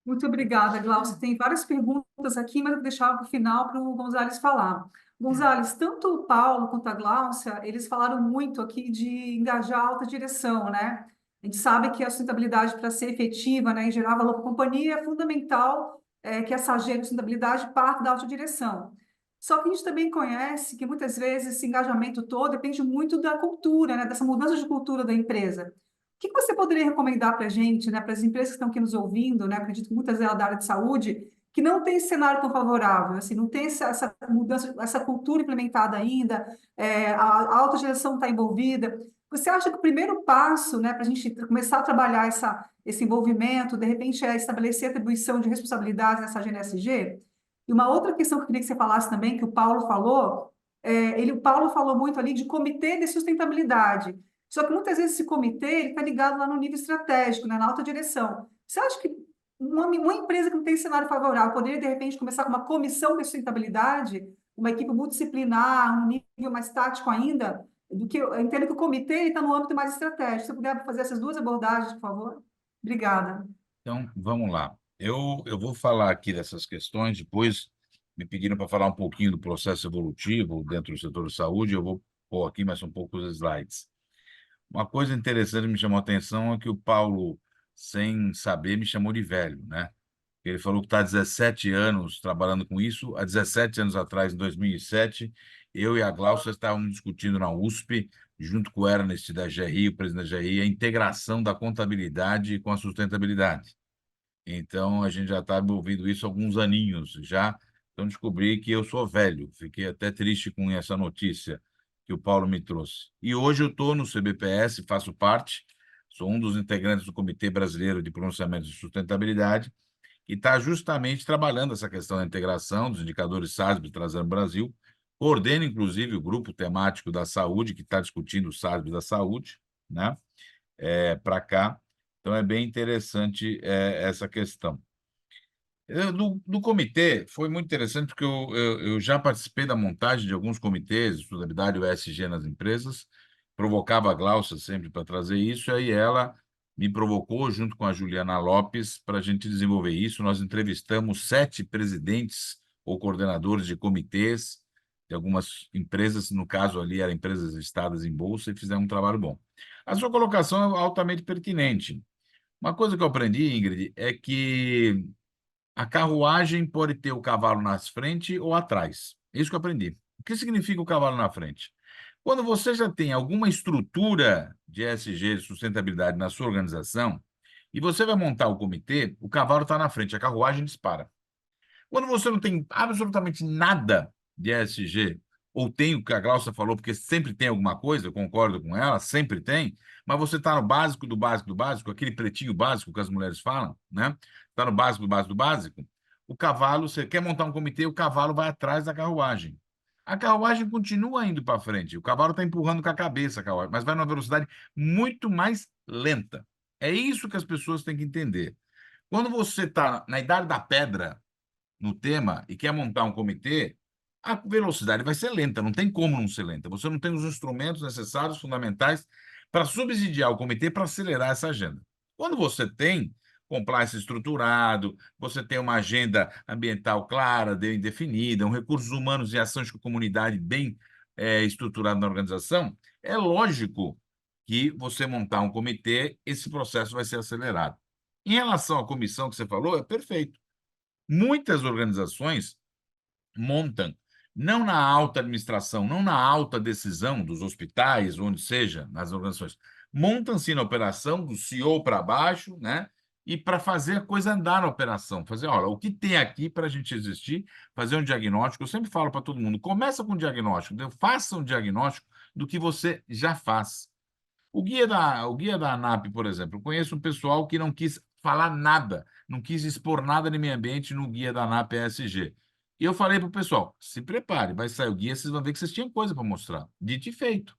Muito obrigada, Glaucia. Tem várias perguntas aqui, mas eu vou deixar para o final para o Gonzales falar. Gonzales, tanto o Paulo quanto a Glaucia, eles falaram muito aqui de engajar a alta direção, né? A gente sabe que a sustentabilidade, para ser efetiva, né, e gerar valor para a companhia, é fundamental que essa agenda de sustentabilidade parte da alta direção. Só que a gente também conhece que muitas vezes esse engajamento todo depende muito da cultura, né, dessa mudança de cultura da empresa. O que você poderia recomendar para a gente, né, para as empresas que estão aqui nos ouvindo, né, acredito que muitas delas da área de saúde, que não tem esse cenário tão favorável, assim, não tem essa mudança, essa cultura implementada ainda, a alta gestão está envolvida. Você acha que o primeiro passo, né, para a gente começar a trabalhar esse envolvimento, de repente, é estabelecer atribuição de responsabilidades nessa agenda ESG? E uma outra questão que eu queria que você falasse também, que o Paulo falou, o Paulo falou muito ali de comitê de sustentabilidade. Só que muitas vezes esse comitê está ligado lá no nível estratégico, né, na alta direção. Você acha que uma empresa que não tem cenário favorável poderia, de repente, começar com uma comissão de sustentabilidade, uma equipe multidisciplinar, um nível mais tático ainda? Do que eu entendo que o comitê está no âmbito mais estratégico. Se você puder fazer essas duas abordagens, por favor. Obrigada. Então, vamos lá. Eu vou falar aqui dessas questões, depois me pediram para falar um pouquinho do processo evolutivo dentro do setor de saúde, eu vou pôr aqui mais um pouco os slides. Uma coisa interessante que me chamou a atenção é que o Paulo, sem saber, me chamou de velho, né? Ele falou que está há 17 anos trabalhando com isso. Há 17 anos atrás, em 2007, eu e a Glaucia estávamos discutindo na USP, junto com o Ernest da GRI, o presidente da GRI, a integração da contabilidade com a sustentabilidade. Então, a gente já está envolvido isso há alguns aninhos já. Então, descobri que eu sou velho. Fiquei até triste com essa notícia que o Paulo me trouxe. E hoje eu estou no CBPS, faço parte, sou um dos integrantes do Comitê Brasileiro de Pronunciamento de Sustentabilidade, e está justamente trabalhando essa questão da integração dos indicadores SASB trazendo o Brasil, coordena, inclusive, o grupo temático da saúde, que está discutindo o SASB da saúde, né? Para cá. Então, é bem interessante essa questão. No comitê foi muito interessante porque eu já participei da montagem de alguns comitês de sustentabilidade, o ESG nas empresas, provocava a Glaucia sempre para trazer isso, e aí ela me provocou, junto com a Juliana Lopes, para a gente desenvolver isso. Nós entrevistamos 7 presidentes ou coordenadores de comitês de algumas empresas, no caso ali eram empresas listadas em bolsa, e fizemos um trabalho bom. A sua colocação é altamente pertinente. Uma coisa que eu aprendi, Ingrid, é que a carruagem pode ter o cavalo na frente ou atrás. É isso que eu aprendi. O que significa o cavalo na frente? Quando você já tem alguma estrutura de ESG, de sustentabilidade na sua organização, e você vai montar o comitê, o cavalo está na frente, a carruagem dispara. Quando você não tem absolutamente nada de ESG, ou tem o que a Glaucia falou, porque sempre tem alguma coisa, eu concordo com ela, sempre tem, mas você está no básico do básico do básico, aquele pretinho básico que as mulheres falam, né? Está no básico do básico do básico. O cavalo, você quer montar um comitê, o cavalo vai atrás da carruagem. A carruagem continua indo para frente, o cavalo está empurrando com a cabeça a carruagem, mas vai numa velocidade muito mais lenta. É isso que as pessoas têm que entender. Quando você está na idade da pedra, no tema e quer montar um comitê, a velocidade vai ser lenta, não tem como não ser lenta. Você não tem os instrumentos necessários, fundamentais, para subsidiar o comitê para acelerar essa agenda. Quando você tem compliance estruturado, você tem uma agenda ambiental clara, bem definida, um recursos humanos e ações com a comunidade bem estruturado na organização, é lógico que você montar um comitê, esse processo vai ser acelerado. Em relação à comissão que você falou, é perfeito. Muitas organizações montam, não na alta administração, não na alta decisão dos hospitais, onde seja, nas organizações, montam-se na operação, do CEO para baixo, né? E para fazer a coisa andar na operação, fazer, olha, o que tem aqui para a gente existir, fazer um diagnóstico. Eu sempre falo para todo mundo, começa com um diagnóstico, faça um diagnóstico do que você já faz. O guia da ANAP, por exemplo, eu conheço um pessoal que não quis falar nada, não quis expor nada de meio ambiente no guia da ANAP ESG. E eu falei para o pessoal, se prepare, vai sair o guia, vocês vão ver que vocês tinham coisa para mostrar. Dito e feito.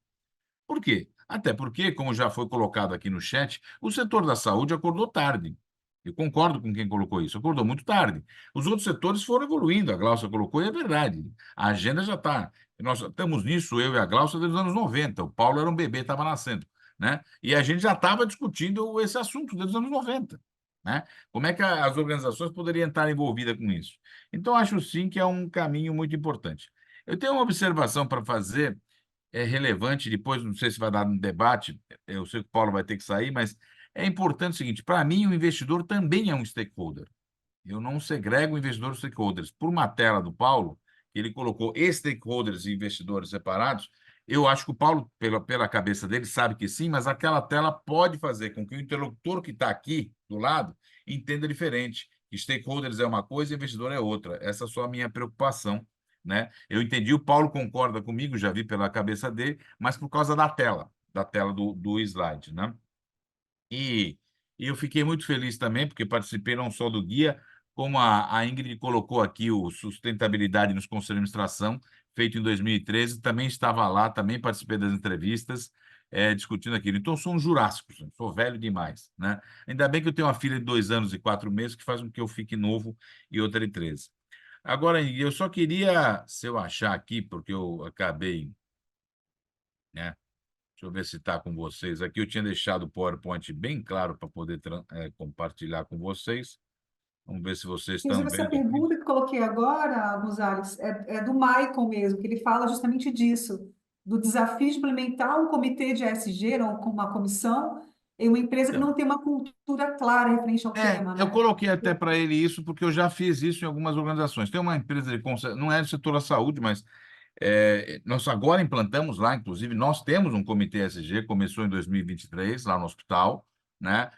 Por quê? Até porque, como já foi colocado aqui no chat, o setor da saúde acordou tarde. Eu concordo com quem colocou isso, acordou muito tarde. Os outros setores foram evoluindo, a Glaucia colocou, e é verdade. A agenda já está. Nós estamos nisso, eu e a Glaucia, desde os anos 90. O Paulo era um bebê, estava nascendo. Né? E a gente já estava discutindo esse assunto desde os anos 90. Né? Como é que as organizações poderiam estar envolvidas com isso? Então, acho sim que é um caminho muito importante. Eu tenho uma observação para fazer, é relevante, depois não sei se vai dar um debate, eu sei que o Paulo vai ter que sair, mas é importante o seguinte, para mim o investidor também é um stakeholder. Eu não segrego investidores e stakeholders. Por uma tela do Paulo, que ele colocou stakeholders e investidores separados, eu acho que o Paulo, pela cabeça dele, sabe que sim, mas aquela tela pode fazer com que o interlocutor que está aqui do lado entenda diferente. Que stakeholders é uma coisa e investidor é outra. Essa é só a minha preocupação. Né? Eu entendi, o Paulo concorda comigo, já vi pela cabeça dele, mas por causa da tela do slide. Né? E eu fiquei muito feliz também, porque participei não só do guia, como a Ingrid colocou aqui o Sustentabilidade nos Conselhos de Administração, feito em 2013, também estava lá, também participei das entrevistas, discutindo aquilo. Então, eu sou um jurássico, sou velho demais. Né? Ainda bem que eu tenho uma filha de 2 anos e 4 meses, que faz com que eu fique novo, e outra de 13. Agora, Ingrid, eu só queria, se eu achar aqui, porque eu acabei, né? Deixa eu ver se está com vocês aqui. Eu tinha deixado o PowerPoint bem claro para poder compartilhar com vocês. Vamos ver se vocês estão Inclusive, essa vendo aqui. pergunta que coloquei agora, Gonzalez, é do Michael mesmo, que ele fala justamente disso, do desafio de implementar um comitê de ESG, ou com uma comissão, em uma empresa que Então, não tem uma cultura clara referente ao tema, eu né? coloquei até para ele isso, porque eu já fiz isso em algumas organizações. Tem uma empresa de não é do setor da saúde, mas nós agora implantamos lá, inclusive, nós temos um comitê ESG, começou em 2023, lá no hospital, né?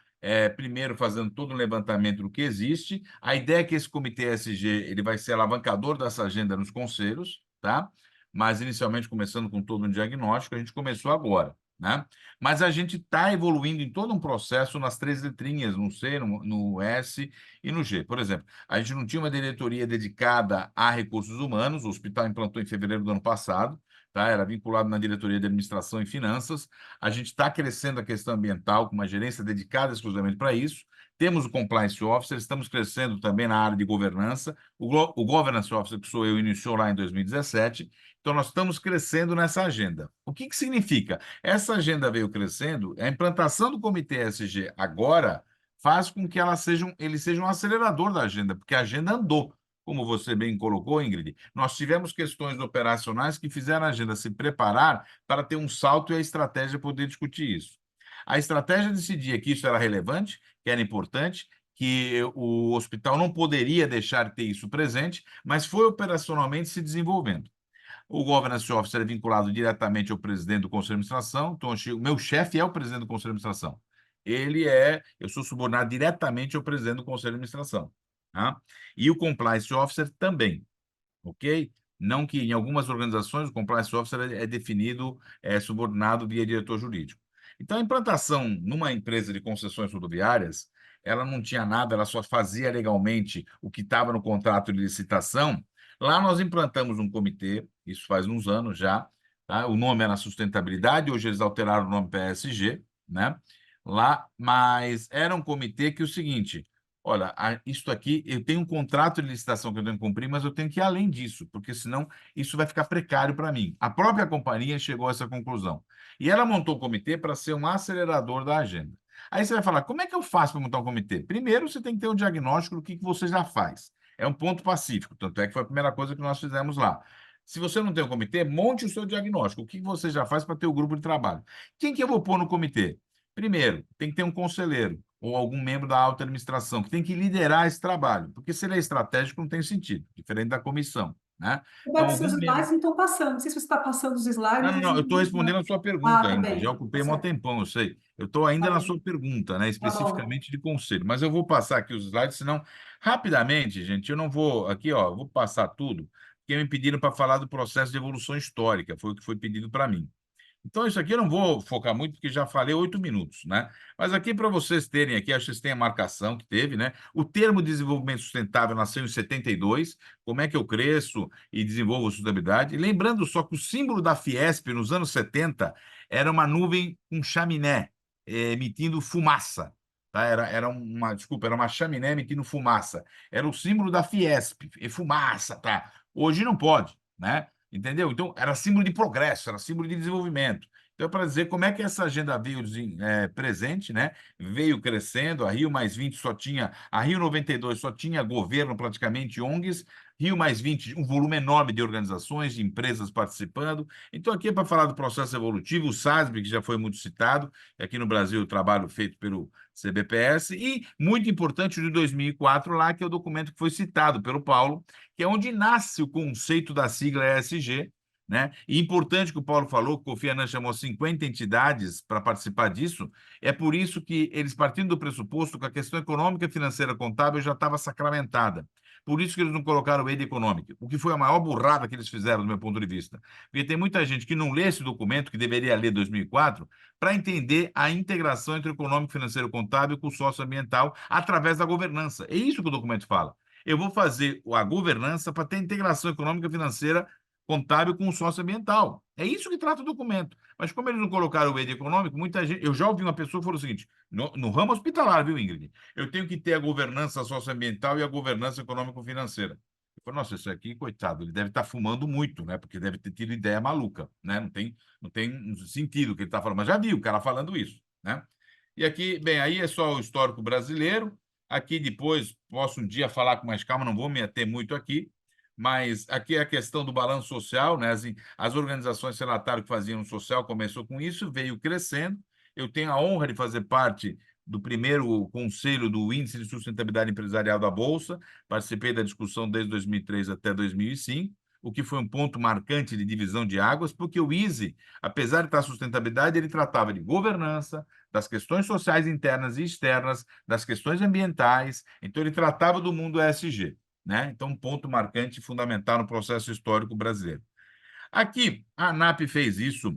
Primeiro fazendo todo o levantamento do que existe. A ideia é que esse comitê ESG ele vai ser alavancador dessa agenda nos conselhos, tá? Mas inicialmente começando com todo um diagnóstico, a gente começou agora, né? Mas a gente está evoluindo em todo um processo nas 3 letrinhas, no C, no S e no G. Por exemplo, a gente não tinha uma diretoria dedicada a recursos humanos, o hospital implantou em fevereiro do ano passado, tá? tá? Era vinculado na diretoria de administração e finanças. A gente está crescendo a questão ambiental com uma gerência dedicada exclusivamente para isso. Temos o Compliance Officer, estamos crescendo também na área de governança. O Governance Officer, que sou eu, iniciou lá em 2017. Então, nós estamos crescendo nessa agenda. O que significa? Essa agenda veio crescendo, a implantação do Comitê ESG agora faz com que ele seja um acelerador da agenda, porque a agenda andou. Como você bem colocou, Ingrid, nós tivemos questões operacionais que fizeram a agenda se preparar para ter um salto e a estratégia poder discutir isso. A estratégia decidia que isso era relevante, que era importante, que o hospital não poderia deixar de ter isso presente, mas foi operacionalmente se desenvolvendo. O Governance Officer é vinculado diretamente ao presidente do Conselho de Administração, então o meu chefe é o presidente do Conselho de Administração. Eu sou subordinado diretamente ao presidente do Conselho de Administração. Tá? E o Compliance Officer também, ok? Não que em algumas organizações o Compliance Officer é definido, subordinado via diretor jurídico. Então, a implantação numa empresa de concessões rodoviárias, ela não tinha nada, ela só fazia legalmente o que estava no contrato de licitação. Lá nós implantamos um comitê, isso faz uns anos já, tá? O nome era Sustentabilidade, hoje eles alteraram o nome para ESG, né? Lá, mas era um comitê que é o seguinte: olha, isso aqui, eu tenho um contrato de licitação que eu tenho que cumprir, mas eu tenho que ir além disso, porque senão isso vai ficar precário para mim. A própria companhia chegou a essa conclusão. E ela montou o comitê para ser um acelerador da agenda. Aí você vai falar, como é que eu faço para montar um comitê? Primeiro, você tem que ter um diagnóstico do que você já faz. É um ponto pacífico, tanto é que foi a primeira coisa que nós fizemos lá. Se você não tem um comitê, monte o seu diagnóstico. O que você já faz para ter o grupo de trabalho? Quem que eu vou pôr no comitê? Primeiro, tem que ter um conselheiro ou algum membro da alta administração que tem que liderar esse trabalho, porque se ele é estratégico não tem sentido, diferente da comissão, né? Então, Roberto, seus algum membro... slides não estão passando. Não sei se você está passando os Não, slides. não, Eles não, eu estou respondendo não... a sua Ah, pergunta tá ainda, já bem. Tá ocupei um certo. tempão, eu sei. Eu estou ainda Tá na bem. sua pergunta, né, Tá bom. especificamente de conselho, mas eu vou passar aqui os slides, senão, rapidamente, gente, eu não vou, aqui, ó, vou passar tudo, porque me pediram para falar do processo de evolução histórica, foi o que foi pedido para mim. Então, isso aqui eu não vou focar muito, porque já falei 8 minutos, né? Mas aqui, para vocês terem aqui, acho que vocês têm a marcação que teve, né? O termo desenvolvimento sustentável nasceu em 72. Como é que eu cresço e desenvolvo sustentabilidade? E lembrando só que o símbolo da Fiesp, nos anos 70, era uma nuvem com chaminé, emitindo fumaça. Tá? Desculpa, era uma chaminé emitindo fumaça. Era o símbolo da Fiesp, e fumaça, tá? Hoje não pode, né? Entendeu? Então, era símbolo de progresso, era símbolo de desenvolvimento. Então, para dizer como é que essa agenda veio presente, né? Veio crescendo, a Rio+20 só tinha, a Rio 92 só tinha governo, praticamente ONGs, Rio+20, um volume enorme de organizações, de empresas participando. Então, aqui é para falar do processo evolutivo, o SASB, que já foi muito citado, aqui no Brasil, o trabalho feito pelo CBPS, e, muito importante, o de 2004 lá, que é o documento que foi citado pelo Paulo, que é onde nasce o conceito da sigla ESG, né? E importante que o Paulo falou, que o Kofi Annan chamou 50 entidades para participar disso, é por isso que eles partindo do pressuposto que a questão econômica, financeira, contábil já estava sacramentada. Por isso que eles não colocaram o ED Economic, o que foi a maior burrada que eles fizeram, do meu ponto de vista. Porque tem muita gente que não lê esse documento, que deveria ler 2004, para entender a integração entre o econômico, financeiro, contábil com o socioambiental através da governança. É isso que o documento fala. Eu vou fazer a governança para ter integração econômica, financeira, contábil com o socioambiental. É isso que trata o documento. Mas como eles não colocaram o ED econômico, muita gente... Eu já ouvi uma pessoa que falou o seguinte, no ramo hospitalar, viu, Ingrid? Eu tenho que ter a governança socioambiental e a governança econômico-financeira. Eu falei, nossa, isso aqui, coitado, ele deve estar fumando muito, né? Porque deve ter tido ideia maluca, né? Não tem sentido o que ele está falando. Mas já vi o cara falando isso, né? E aqui, bem, aí é só o histórico brasileiro. Aqui depois posso um dia falar com mais calma, não vou me ater muito aqui, mas aqui é a questão do balanço social, né? As organizações relatário que faziam social começou com isso, veio crescendo. Eu tenho a honra de fazer parte do primeiro conselho do Índice de Sustentabilidade Empresarial da Bolsa, participei da discussão desde 2003 até 2005, o que foi um ponto marcante de divisão de águas, porque o ISE, apesar de estar sustentabilidade, ele tratava de governança, das questões sociais internas e externas, das questões ambientais, então ele tratava do mundo ESG, né? Então, um ponto marcante e fundamental no processo histórico brasileiro. Aqui, a ANAP fez isso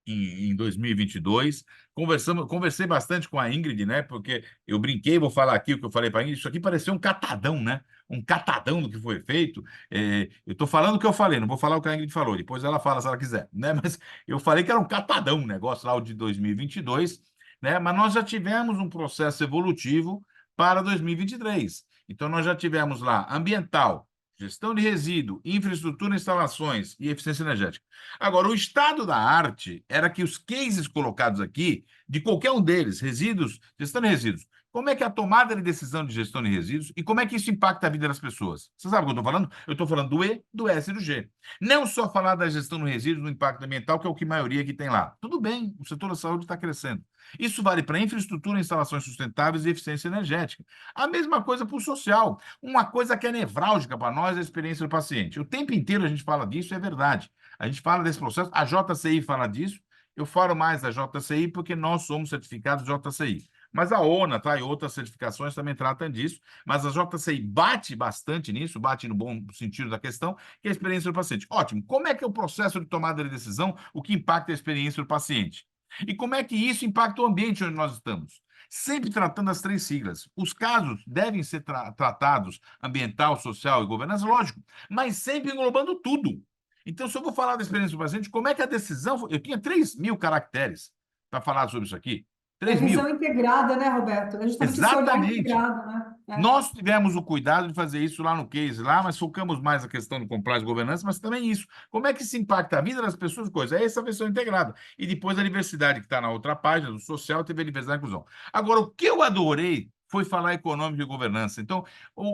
em 2022. Conversei bastante com a Ingrid, né? Porque eu brinquei, vou falar aqui o que eu falei para a Ingrid. Isso aqui pareceu um catadão, né? Um catadão do que foi feito. Eu estou falando o que eu falei, não vou falar o que a Ingrid falou. Depois ela fala se ela quiser, né? Mas eu falei que era um catadão o negócio lá, o de 2022, né? Mas nós já tivemos um processo evolutivo para 2023. Então, nós já tivemos lá ambiental, gestão de resíduo, infraestrutura, instalações e eficiência energética. Agora, o estado da arte era que os cases colocados aqui, de qualquer um deles, resíduos, gestão de resíduos, como é que é a tomada de decisão de gestão de resíduos e como é que isso impacta a vida das pessoas? Você sabe o que eu estou falando? Eu estou falando do E, do S e do G. Não só falar da gestão de resíduos, do impacto ambiental, que é o que a maioria que tem lá. Tudo bem, o setor da saúde está crescendo. Isso vale para infraestrutura, instalações sustentáveis e eficiência energética. A mesma coisa para o social. Uma coisa que é nevrálgica para nós é a experiência do paciente. O tempo inteiro a gente fala disso, é verdade. A gente fala desse processo, a JCI fala disso, eu falo mais da JCI porque nós somos certificados JCI. Mas a ONA, tá, e outras certificações também tratam disso, mas a JCI bate bastante nisso, bate no bom sentido da questão, que é a experiência do paciente. Ótimo, como é que é o processo de tomada de decisão, o que impacta a experiência do paciente? E como é que isso impacta o ambiente onde nós estamos? Sempre tratando as três siglas. Os casos devem ser tratados ambiental, social e governança, lógico, mas sempre englobando tudo. Então, se eu vou falar da experiência do paciente, como é que a decisão... Eu tinha 3.000 caracteres para falar sobre isso aqui. É 3.000. visão integrada, né, Roberto? É justamente esse olhar Exatamente. integrado, né? Nós tivemos o cuidado de fazer isso lá no case, lá, mas focamos mais na questão do compliance e governança, mas também isso. Como é que se impacta a vida das pessoas e coisas? É essa versão integrada. E depois a diversidade, que está na outra página, do social, teve a diversidade e inclusão. Agora, o que eu adorei foi falar econômico e governança. Então,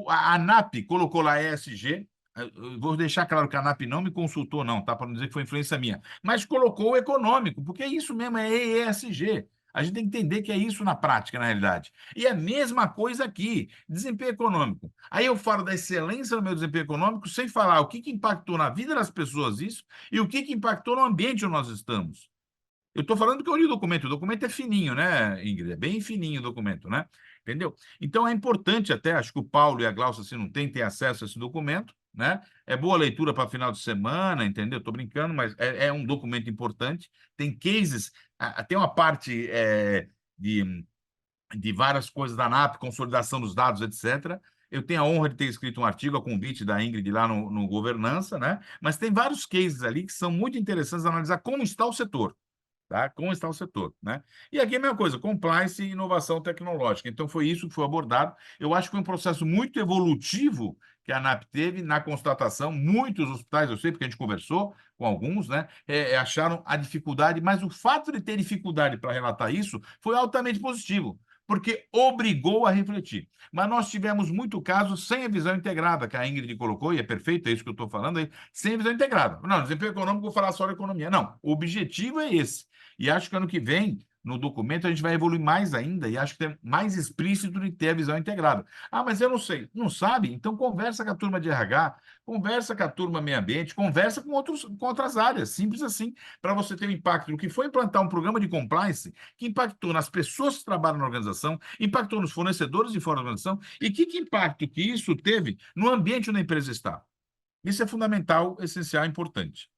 a ANAP colocou lá ESG. Eu vou deixar claro que a ANAP não me consultou, não, tá? Para não dizer que foi influência minha. Mas colocou o econômico, porque isso mesmo é ESG. A gente tem que entender que é isso na prática, na realidade. E é a mesma coisa aqui, desempenho econômico. Aí eu falo da excelência no meu desempenho econômico sem falar o que impactou na vida das pessoas isso e o que impactou no ambiente onde nós estamos. Eu estou falando que eu li o documento é fininho, né, Ingrid? É bem fininho o documento, né? Entendeu? Então é importante até, acho que o Paulo e a Glaucia, se não tem acesso a esse documento, né? É boa leitura para final de semana, entendeu? Estou brincando, mas é um documento importante. Tem cases, tem uma parte de várias coisas da ANAP, consolidação dos dados, etc. Eu tenho a honra de ter escrito um artigo a convite da Ingrid lá no Governança, né? Mas tem vários cases ali que são muito interessantes analisar como está o setor. Tá? Como está o setor, né? E aqui é a mesma coisa, compliance e inovação tecnológica. Então, foi isso que foi abordado. Eu acho que foi um processo muito evolutivo que a ANAP teve na constatação. Muitos hospitais, eu sei, porque a gente conversou com alguns, né? Acharam a dificuldade, mas o fato de ter dificuldade para relatar isso foi altamente positivo, porque obrigou a refletir. Mas nós tivemos muito caso sem a visão integrada, que a Ingrid colocou, e é perfeito, é isso que eu estou falando aí, sem a visão integrada. Não, desempenho econômico, vou falar só da economia. Não, o objetivo é esse. E acho que ano que vem, no documento, a gente vai evoluir mais ainda, e acho que é mais explícito de ter a visão integrada. Ah, mas eu não sei. Não sabe? Então conversa com a turma de RH, conversa com a turma meio ambiente, conversa com outras áreas, simples assim, para você ter um impacto no que foi implantar um programa de compliance que impactou nas pessoas que trabalham na organização, impactou nos fornecedores de fora da organização, e que impacto que isso teve no ambiente onde a empresa está. Isso é fundamental, essencial, importante.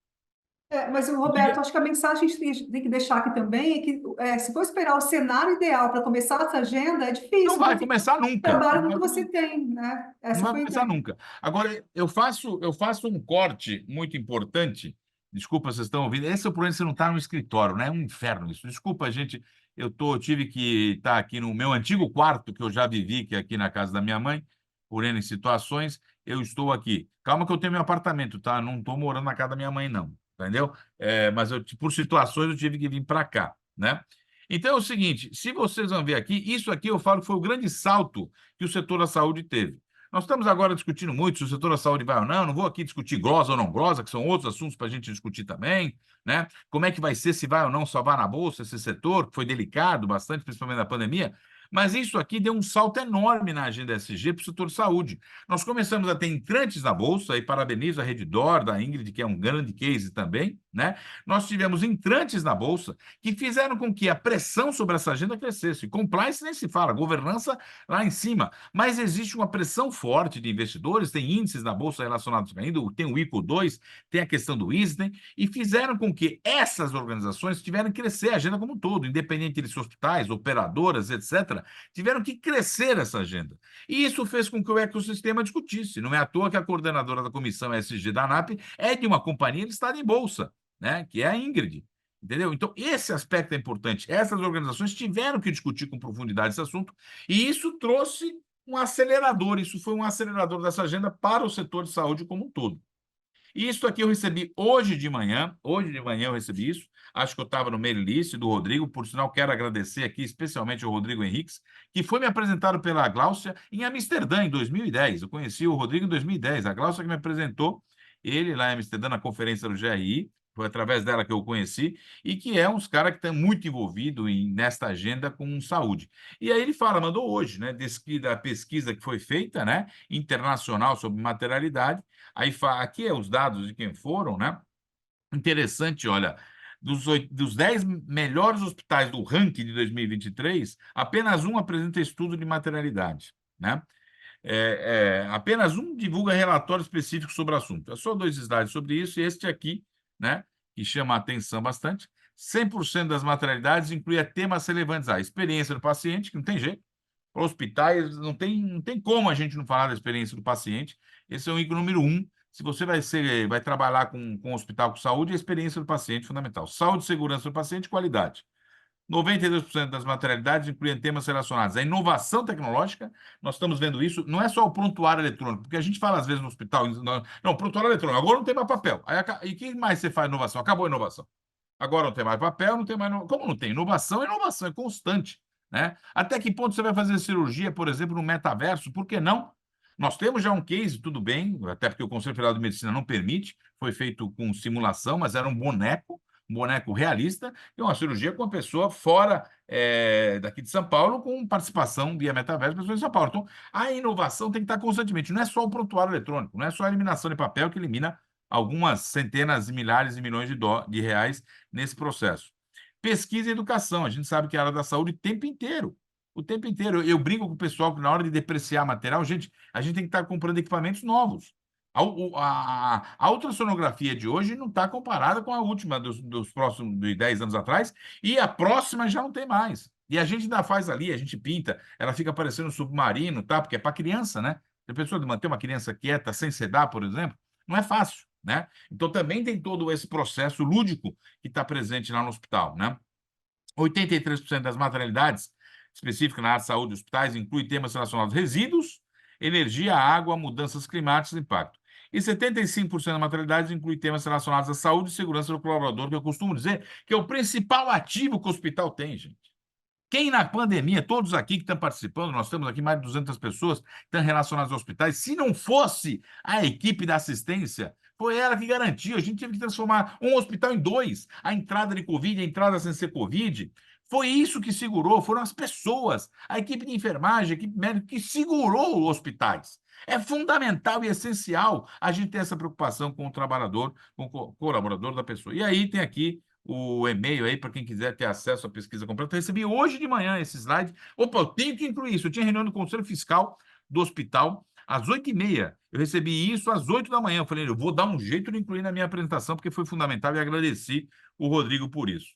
Mas, Roberto, acho que a mensagem que a gente tem que deixar aqui também é que, se for esperar o cenário ideal para começar essa agenda, é difícil. Não vai começar nunca. Trabalho com o que você tem, né? Não vai começar nunca. Agora, eu faço um corte muito importante. Desculpa, vocês estão ouvindo. Esse é o problema, você não está no escritório, né? É um inferno isso. Desculpa, gente. Eu tive que estar aqui no meu antigo quarto, que eu já vivi, que é aqui na casa da minha mãe, por N situações. Eu estou aqui. Calma que eu tenho meu apartamento, tá? Não estou morando na casa da minha mãe, não. Entendeu? Mas por situações eu tive que vir para cá, né? Então é o seguinte, se vocês vão ver aqui, isso aqui eu falo que foi o grande salto que o setor da saúde teve. Nós estamos agora discutindo muito se o setor da saúde vai ou não vou aqui discutir glosa ou não glosa, que são outros assuntos para a gente discutir também, né? Como é que vai ser, se vai ou não salvar na bolsa esse setor, que foi delicado bastante, principalmente na pandemia, Mas isso aqui deu um salto enorme na agenda ESG para o setor de saúde. Nós começamos a ter entrantes na Bolsa, e parabenizo a Redditor, da Ingrid, que é um grande case também, né? Nós tivemos entrantes na Bolsa que fizeram com que a pressão sobre essa agenda crescesse. Compliance nem se fala, governança lá em cima. Mas existe uma pressão forte de investidores, tem índices na Bolsa relacionados ainda, tem o ICO 2, tem a questão do ISDEN, e fizeram com que essas organizações tiveram que crescer a agenda como um todo, independente de ser hospitais, operadoras, etc., tiveram que crescer essa agenda. E isso fez com que o ecossistema discutisse. Não é à toa que a coordenadora da comissão ESG da ANAP é de uma companhia listada em bolsa, né, que é a Ingrid. Entendeu? Então, esse aspecto é importante. Essas organizações tiveram que discutir com profundidade esse assunto, e isso trouxe um acelerador, isso foi um acelerador dessa agenda para o setor de saúde como um todo. Isso aqui eu recebi hoje de manhã eu recebi isso, acho que eu estava no mailing list do Rodrigo, por sinal quero agradecer aqui especialmente ao Rodrigo Henriques, que foi me apresentado pela Gláucia em Amsterdã, em 2010, eu conheci o Rodrigo em 2010, a Gláucia que me apresentou ele lá em Amsterdã, na conferência do GRI, foi através dela que eu o conheci, e que é uns cara que está muito envolvido nesta agenda com saúde. E aí ele fala, mandou hoje, né, da pesquisa que foi feita, né, internacional sobre materialidade. Aí aqui é os dados de quem foram, né? Interessante, olha, dos 10 melhores hospitais do ranking de 2023, apenas um apresenta estudo de materialidade, né? Apenas um divulga relatório específico sobre o assunto. É só 2 slides sobre isso, e este aqui, né, que chama a atenção bastante. 100% das materialidades inclui temas relevantes à experiência do paciente, que não tem jeito. Para hospitais, não tem como a gente não falar da experiência do paciente. Esse é o item número 1. Se você vai trabalhar com hospital com saúde, a experiência do paciente é fundamental. Saúde, segurança do paciente, qualidade. 92% das materialidades incluem temas relacionados à inovação tecnológica. Nós estamos vendo isso, não é só o prontuário eletrônico, porque a gente fala às vezes no hospital, não, prontuário eletrônico, agora não tem mais papel. E o que mais você faz inovação? Acabou a inovação. Agora não tem mais papel, não tem mais. Como não tem? Inovação é constante, né? Até que ponto você vai fazer cirurgia, por exemplo, no metaverso? Por que não? Nós temos já um case, tudo bem, até porque o Conselho Federal de Medicina não permite, foi feito com simulação, mas era um boneco realista, e uma cirurgia com uma pessoa fora daqui de São Paulo, com participação via metaverso, pessoas de São Paulo. Então, a inovação tem que estar constantemente, não é só o prontuário eletrônico, não é só a eliminação de papel que elimina algumas centenas, milhares e milhões de reais nesse processo. Pesquisa e educação, a gente sabe que é a área da saúde o tempo inteiro. Eu brinco com o pessoal que na hora de depreciar material, a gente tem que estar comprando equipamentos novos. A ultrassonografia de hoje não está comparada com a última dos próximos de 10 anos atrás, e a próxima já não tem mais. E a gente ainda faz ali, a gente pinta, ela fica parecendo um submarino, tá? Porque é para criança, né? A pessoa de manter uma criança quieta sem sedar, por exemplo, não é fácil, né? Então também tem todo esse processo lúdico que está presente lá no hospital, né? 83% das materialidades específicas na área de saúde e hospitais inclui temas relacionados a resíduos, energia, água, mudanças climáticas e impacto. E 75% das materialidades inclui temas relacionados à saúde e segurança do colaborador, que eu costumo dizer que é o principal ativo que o hospital tem, gente. Quem na pandemia, todos aqui que estão participando, nós temos aqui mais de 200 pessoas que estão relacionadas aos hospitais, se não fosse a equipe da assistência, foi ela que garantiu, a gente teve que transformar um hospital em 2, a entrada de Covid, a entrada sem ser Covid, foi isso que segurou, foram as pessoas, a equipe de enfermagem, a equipe médica que segurou os hospitais. É fundamental e essencial a gente ter essa preocupação com o trabalhador, com o colaborador da pessoa. E aí tem aqui o e-mail aí para quem quiser ter acesso à pesquisa completa. Eu recebi hoje de manhã esse slide. Opa, eu tenho que incluir isso. Eu tinha reunião do Conselho Fiscal do hospital às 8h30. Eu recebi isso às 8 da manhã. Eu falei, eu vou dar um jeito de incluir na minha apresentação, porque foi fundamental, e agradeci o Rodrigo por isso.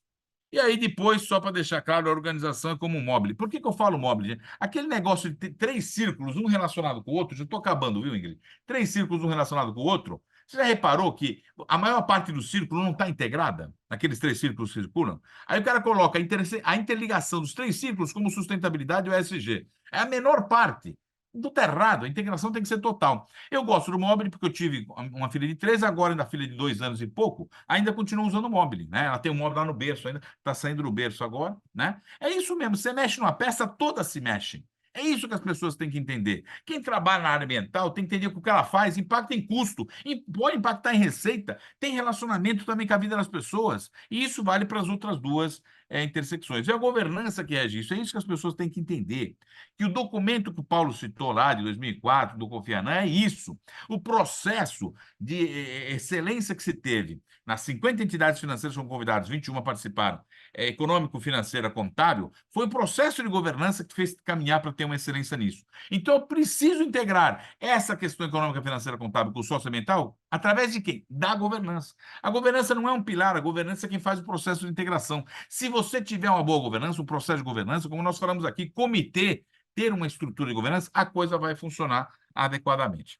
E aí, depois, só para deixar claro, a organização é como um mobile. Por que eu falo mobile, gente? Aquele negócio de ter 3 círculos, um relacionado com o outro, já estou acabando, viu, Ingrid? 3 círculos, um relacionado com o outro. Você já reparou que a maior parte do círculo não está integrada? Aqueles 3 círculos que circulam? Aí o cara coloca a interligação dos 3 círculos como sustentabilidade ou ESG. É a menor parte. Não está errado, a integração tem que ser total. Eu gosto do Mobile porque eu tive uma filha de 3, agora ainda filha de 2 anos e pouco, ainda continuo usando o Mobile, né? Ela tem um Mobile lá no berço ainda, está saindo do berço agora, né? É isso mesmo, você mexe numa peça, todas se mexem. É isso que as pessoas têm que entender. Quem trabalha na área ambiental tem que entender que o que ela faz impacta em custo, pode impactar em receita, tem relacionamento também com a vida das pessoas. E isso vale para as outras duas intersecções. É a governança que rege isso. É isso que as pessoas têm que entender. Que o documento que o Paulo citou lá, de 2004, do Kofi Annan, é isso. O processo de excelência que se teve nas 50 entidades financeiras que foram convidadas, 21 participaram, econômico, financeira, contábil, foi o processo de governança que fez caminhar para ter uma excelência nisso. Então, eu preciso integrar essa questão econômica, financeira, contábil com o socioambiental através de quem? Da governança. A governança não é um pilar, a governança é quem faz o processo de integração. Se você tiver uma boa governança, um processo de governança, como nós falamos aqui, comitê, ter uma estrutura de governança, a coisa vai funcionar adequadamente.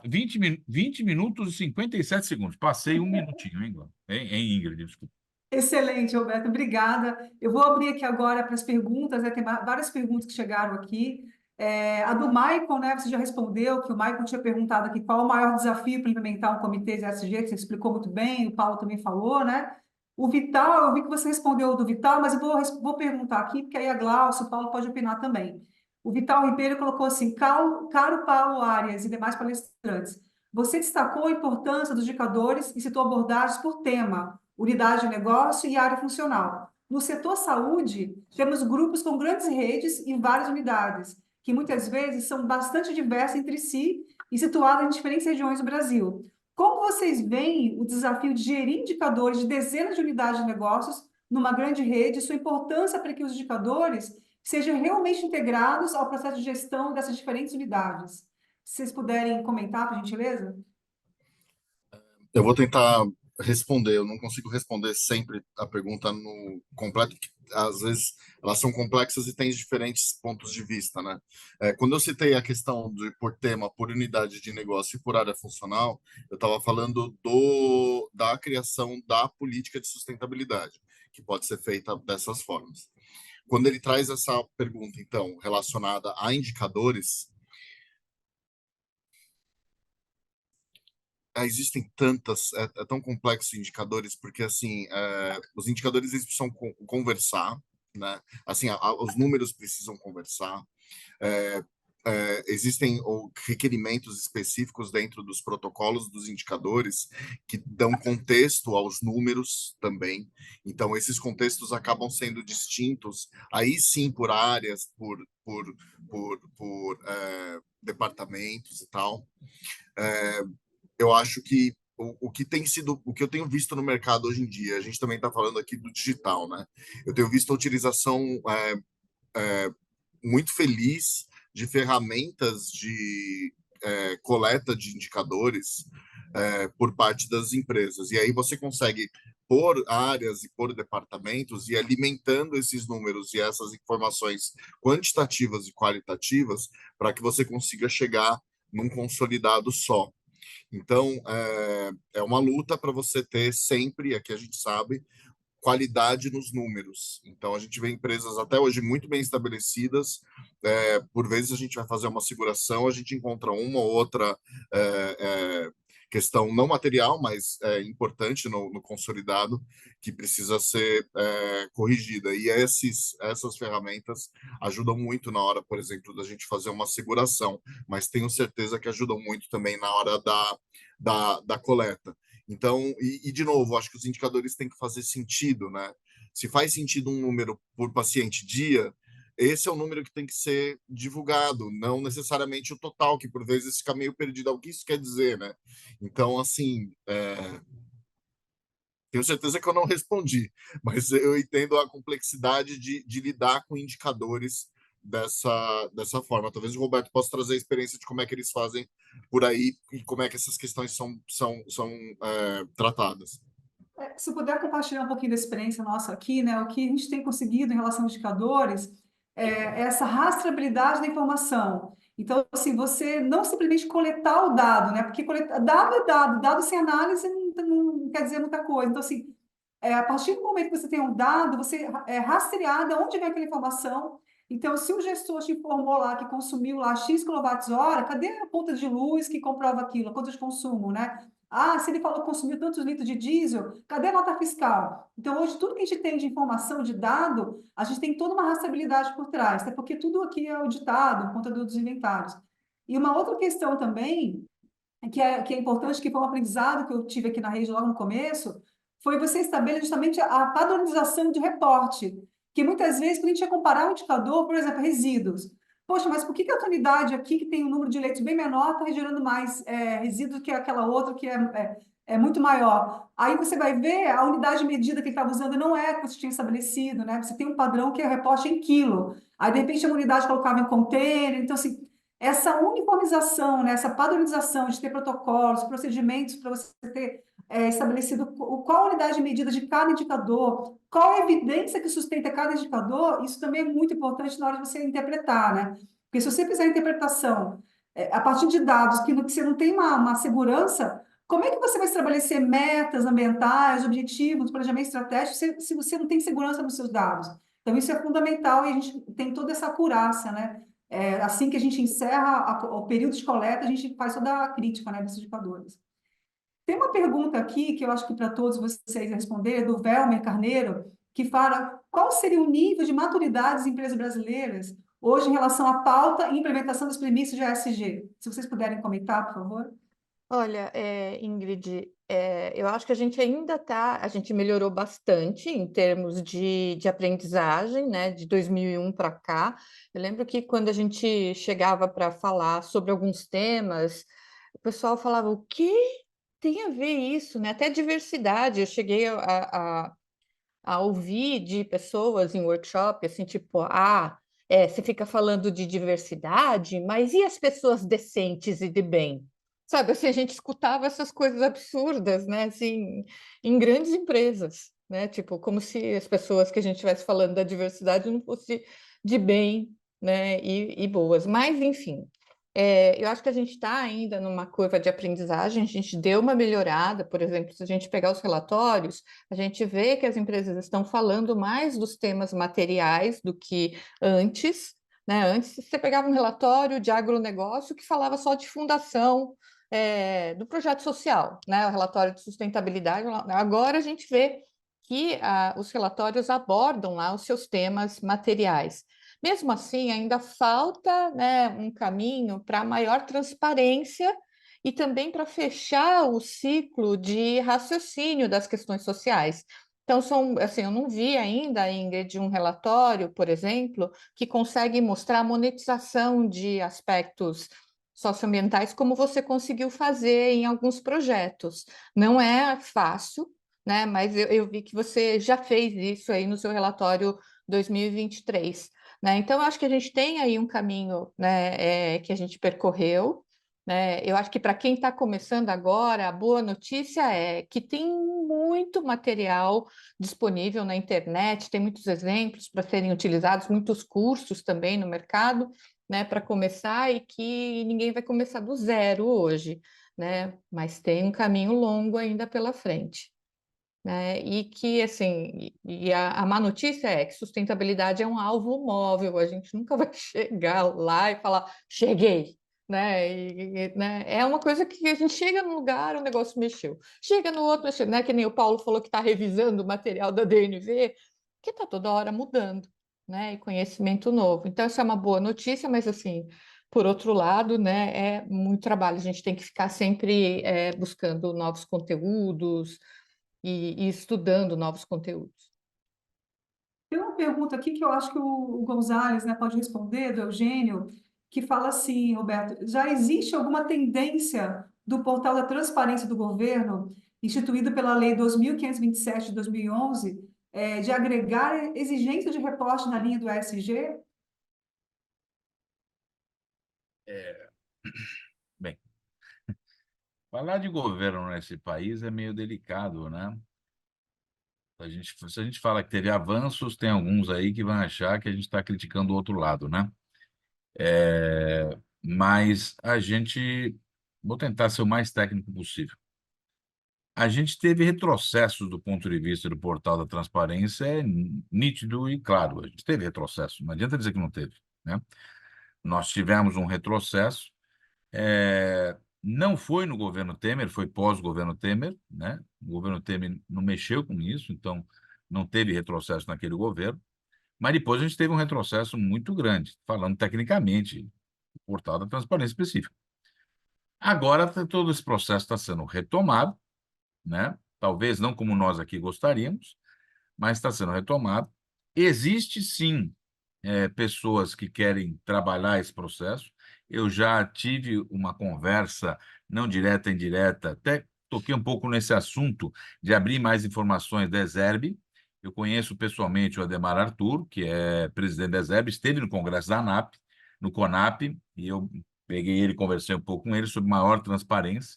20 minutos e 57 segundos. Passei um minutinho, hein, Ingrid? Desculpa. Excelente, Roberto, obrigada. Eu vou abrir aqui agora para as perguntas, né? Tem várias perguntas que chegaram aqui. A do Maicon, né? Você já respondeu que o Maicon tinha perguntado aqui qual o maior desafio para implementar um comitê de ESG, que você explicou muito bem, o Paulo também falou, né? O Vital, eu vi que você respondeu o do Vital, mas eu vou perguntar aqui, porque aí a Glaucia, o Paulo pode opinar também. O Vital Ribeiro colocou assim: caro Paulo Arias e demais palestrantes, você destacou a importância dos indicadores e citou abordagens por tema, unidade de negócio e área funcional. No setor saúde, temos grupos com grandes redes e várias unidades, que muitas vezes são bastante diversas entre si e situadas em diferentes regiões do Brasil. Como vocês veem o desafio de gerir indicadores de dezenas de unidades de negócios numa grande rede e sua importância para que os indicadores sejam realmente integrados ao processo de gestão dessas diferentes unidades? Se vocês puderem comentar, por gentileza? Eu vou tentar responder. Eu não consigo responder sempre a pergunta no completo, porque às vezes elas são complexas e têm diferentes pontos de vista, né? Quando eu citei a questão de por tema, por unidade de negócio e por área funcional, eu estava falando da criação da política de sustentabilidade, que pode ser feita dessas formas. Quando ele traz essa pergunta, então, relacionada a indicadores, existem tantas, é tão complexo indicadores, porque assim, os indicadores eles precisam conversar, né? Assim, os números precisam conversar. Existem requerimentos específicos dentro dos protocolos dos indicadores que dão contexto aos números também. Então, esses contextos acabam sendo distintos, aí sim por áreas, por departamentos e tal. Eu acho que o que tem sido, o que eu tenho visto no mercado hoje em dia, a gente também está falando aqui do digital, né? Eu tenho visto a utilização muito feliz de ferramentas de coleta de indicadores por parte das empresas. E aí você consegue, por áreas e por departamentos, e alimentando esses números e essas informações quantitativas e qualitativas para que você consiga chegar num consolidado só. Então, é uma luta para você ter sempre, aqui a gente sabe, qualidade nos números. Então, a gente vê empresas até hoje muito bem estabelecidas. Por vezes, a gente vai fazer uma seguração, a gente encontra uma ou outra questão não material, mas importante no consolidado, que precisa ser corrigida. E essas ferramentas ajudam muito na hora, por exemplo, da gente fazer uma seguração, mas tenho certeza que ajudam muito também na hora da coleta. Então, de novo, acho que os indicadores têm que fazer sentido, né? Se faz sentido um número por paciente dia, esse é o número que tem que ser divulgado, não necessariamente o total, que por vezes fica meio perdido. O que isso quer dizer, né? Então, assim, tenho certeza que eu não respondi, mas eu entendo a complexidade de lidar com indicadores dessa forma. Talvez o Roberto possa trazer a experiência de como é que eles fazem por aí e como é que essas questões são tratadas. Se puder compartilhar um pouquinho da experiência nossa aqui, né? O que a gente tem conseguido em relação aos indicadores é essa rastreabilidade da informação. Então, assim, você não simplesmente coletar o dado, né? Porque dado é dado, dado sem análise não quer dizer muita coisa. Então, assim, a partir do momento que você tem um dado, você rastrear de onde vem aquela informação. Então, se o gestor te informou lá que consumiu lá X kWh, cadê a ponta de luz que comprova aquilo, a conta de consumo, né? Ah, se ele falou que consumiu tantos litros de diesel, cadê a nota fiscal? Então, hoje, tudo que a gente tem de informação, de dado, a gente tem toda uma rastreabilidade por trás, até porque tudo aqui é auditado, por conta dos inventários. E uma outra questão também, que é importante, que foi um aprendizado que eu tive aqui na rede logo no começo, foi você estabelecer justamente a padronização de reporte, que muitas vezes, quando a gente ia comparar um indicador, por exemplo, resíduos, poxa, mas por que a outra unidade aqui, que tem um número de leitos bem menor, está gerando mais resíduos que aquela outra, que é muito maior? Aí você vai ver, a unidade de medida que ele estava usando não é a que você tinha estabelecido, né? Você tem um padrão que é o reporte em quilo. Aí, de repente, a unidade colocava em container. Então, assim, essa uniformização, né, essa padronização de ter protocolos, procedimentos para você ter estabelecido qual a unidade de medida de cada indicador, qual a evidência que sustenta cada indicador, isso também é muito importante na hora de você interpretar, né? Porque se você fizer a interpretação a partir de dados que você não tem uma segurança, como é que você vai estabelecer metas ambientais, objetivos, planejamento estratégico, se você não tem segurança nos seus dados? Então, isso é fundamental e a gente tem toda essa acurácia, né? Assim que a gente encerra o período de coleta, a gente faz toda a crítica, né, desses indicadores. Tem uma pergunta aqui que eu acho que para todos vocês responder, do Velmer Carneiro, que fala qual seria o nível de maturidade das empresas brasileiras hoje em relação à pauta e implementação das premissas de ESG. Se vocês puderem comentar, por favor. Olha, Ingrid, eu acho que a gente melhorou bastante em termos de aprendizagem, né, de 2001 para cá. Eu lembro que quando a gente chegava para falar sobre alguns temas, o pessoal falava, o que tem a ver isso, né? Até diversidade. Eu cheguei a ouvir de pessoas em workshop, assim, tipo, você fica falando de diversidade, mas e as pessoas decentes e de bem? Sabe, assim, a gente escutava essas coisas absurdas, né, assim, em grandes empresas, né, tipo, como se as pessoas que a gente estivesse falando da diversidade não fosse de bem, né, e boas. Mas, enfim, eu acho que a gente está ainda numa curva de aprendizagem, a gente deu uma melhorada, por exemplo, se a gente pegar os relatórios, a gente vê que as empresas estão falando mais dos temas materiais do que antes, né? Antes você pegava um relatório de agronegócio que falava só de fundação, do projeto social, né? O relatório de sustentabilidade. Agora a gente vê que os relatórios abordam lá os seus temas materiais. Mesmo assim, ainda falta, né, um caminho para maior transparência e também para fechar o ciclo de raciocínio das questões sociais. Então, assim, eu não vi ainda, Ingrid, um relatório, por exemplo, que consegue mostrar a monetização de aspectos socioambientais como você conseguiu fazer em alguns projetos. Não é fácil, né? Mas eu vi que você já fez isso aí no seu relatório 2023. Né? Então, eu acho que a gente tem aí um caminho, né, que a gente percorreu. Né? Eu acho que para quem está começando agora, a boa notícia é que tem muito material disponível na internet, tem muitos exemplos para serem utilizados, muitos cursos também no mercado, né, para começar, e que ninguém vai começar do zero hoje, né? Mas tem um caminho longo ainda pela frente. Né? E que, assim, a má notícia é que sustentabilidade é um alvo móvel, a gente nunca vai chegar lá e falar, cheguei, né? Né? É uma coisa que a gente chega num lugar, o negócio mexeu, chega no outro, mexeu, né? Que nem o Paulo falou que está revisando o material da DNV, que está toda hora mudando, né? E conhecimento novo. Então, isso é uma boa notícia, mas assim. Por outro lado, né, é muito trabalho. A gente tem que ficar sempre buscando novos conteúdos, e estudando novos conteúdos. Tem uma pergunta aqui que eu acho que o Gonzalez, né, pode responder, do Eugênio, que fala assim, Roberto, já existe alguma tendência do portal da transparência do governo, instituído pela Lei 2.527 de 2011, de agregar exigência de reporte na linha do ESG? Bem, falar de governo nesse país é meio delicado, né? Se a gente fala que teve avanços, tem alguns aí que vão achar que a gente está criticando o outro lado, né? Mas vou tentar ser o mais técnico possível. A gente teve retrocessos do ponto de vista do portal da transparência, é nítido e claro, a gente teve retrocesso, não adianta dizer que não teve, né? Nós tivemos um retrocesso, não foi no governo Temer, foi pós-governo Temer, né? O governo Temer não mexeu com isso, então não teve retrocesso naquele governo, mas depois a gente teve um retrocesso muito grande, falando tecnicamente, o portal da transparência específico. Agora todo esse processo está sendo retomado, né? talvez não como nós aqui gostaríamos, mas está sendo retomado. Existe, sim, pessoas que querem trabalhar esse processo. Eu já tive uma conversa, não direta, indireta, até toquei um pouco nesse assunto de abrir mais informações da ESERB. Eu conheço pessoalmente o Ademar Arthur, que é presidente da ESERB, esteve no Congresso da ANAP, no CONAP, e eu peguei ele e conversei um pouco com ele sobre maior transparência.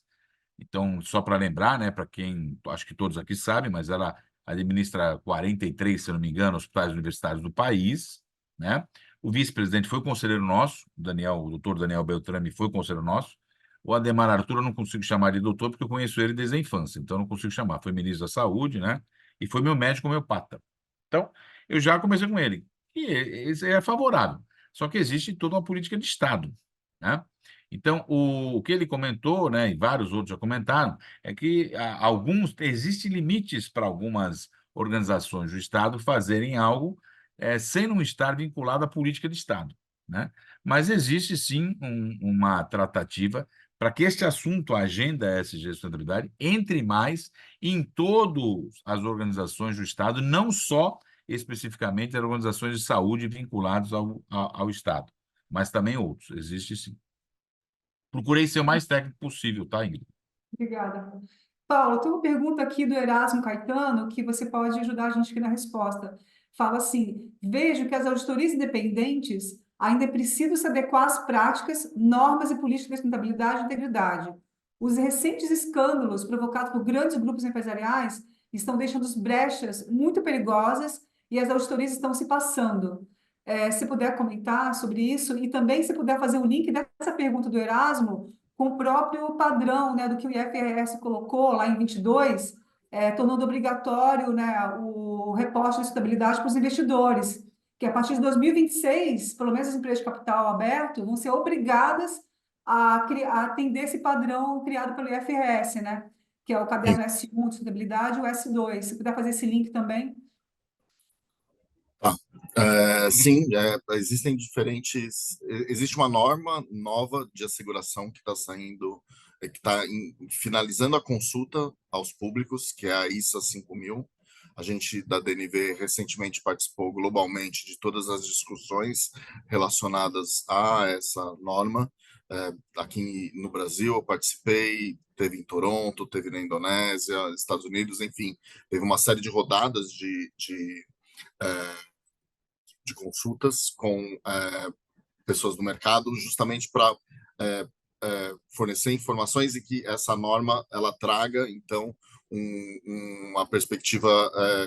Então, só para lembrar, né, para quem, acho que todos aqui sabem, mas ela administra 43, se eu não me engano, hospitais universitários do país, né? O vice-presidente foi conselheiro nosso, o doutor Daniel Beltrame foi conselheiro nosso. O Ademar Arthur eu não consigo chamar de doutor porque eu conheço ele desde a infância, então eu não consigo chamar. Foi ministro da Saúde, né? E foi meu médico homeopata. Então, eu já comecei com ele. E esse é favorável. Só que existe toda uma política de Estado, né? Então, o que ele comentou, né, e vários outros já comentaram, é que existem limites para algumas organizações do Estado fazerem algo sem não estar vinculado à política de Estado, né? Mas existe sim uma tratativa para que este assunto, a agenda ESG Sustentabilidade, entre mais em todas as organizações do Estado, não só especificamente as organizações de saúde vinculadas ao Estado, mas também outros. Existe sim. Procurei ser o mais técnico possível, tá, Ingrid? Obrigada. Paulo, tem uma pergunta aqui do Erasmo Caetano que você pode ajudar a gente aqui na resposta. Fala assim: vejo que as auditorias independentes ainda precisam se adequar às práticas, normas e políticas de sustentabilidade e integridade. Os recentes escândalos provocados por grandes grupos empresariais estão deixando brechas muito perigosas e as auditorias estão se passando. Se puder comentar sobre isso e também se puder fazer o link dessa pergunta do Erasmo com o próprio padrão, né, do que o IFRS colocou lá em 22, tornando obrigatório, né, o reporte de sustentabilidade para os investidores, que a partir de 2026, pelo menos as empresas de capital aberto, vão ser obrigadas a atender esse padrão criado pelo IFRS, né, que é o caderno S1 de sustentabilidade e o S2. Se puder fazer esse link também. Tá. Sim, existem diferentes. Existe uma norma nova de asseguração que está saindo, que está finalizando a consulta aos públicos, que é a ISA 5000. A gente da DNV recentemente participou globalmente de todas as discussões relacionadas a essa norma. Aqui no Brasil eu participei, teve em Toronto, teve na Indonésia, Estados Unidos, enfim, teve uma série de rodadas de consultas com pessoas do mercado, justamente para fornecer informações e que essa norma ela traga, então, uma perspectiva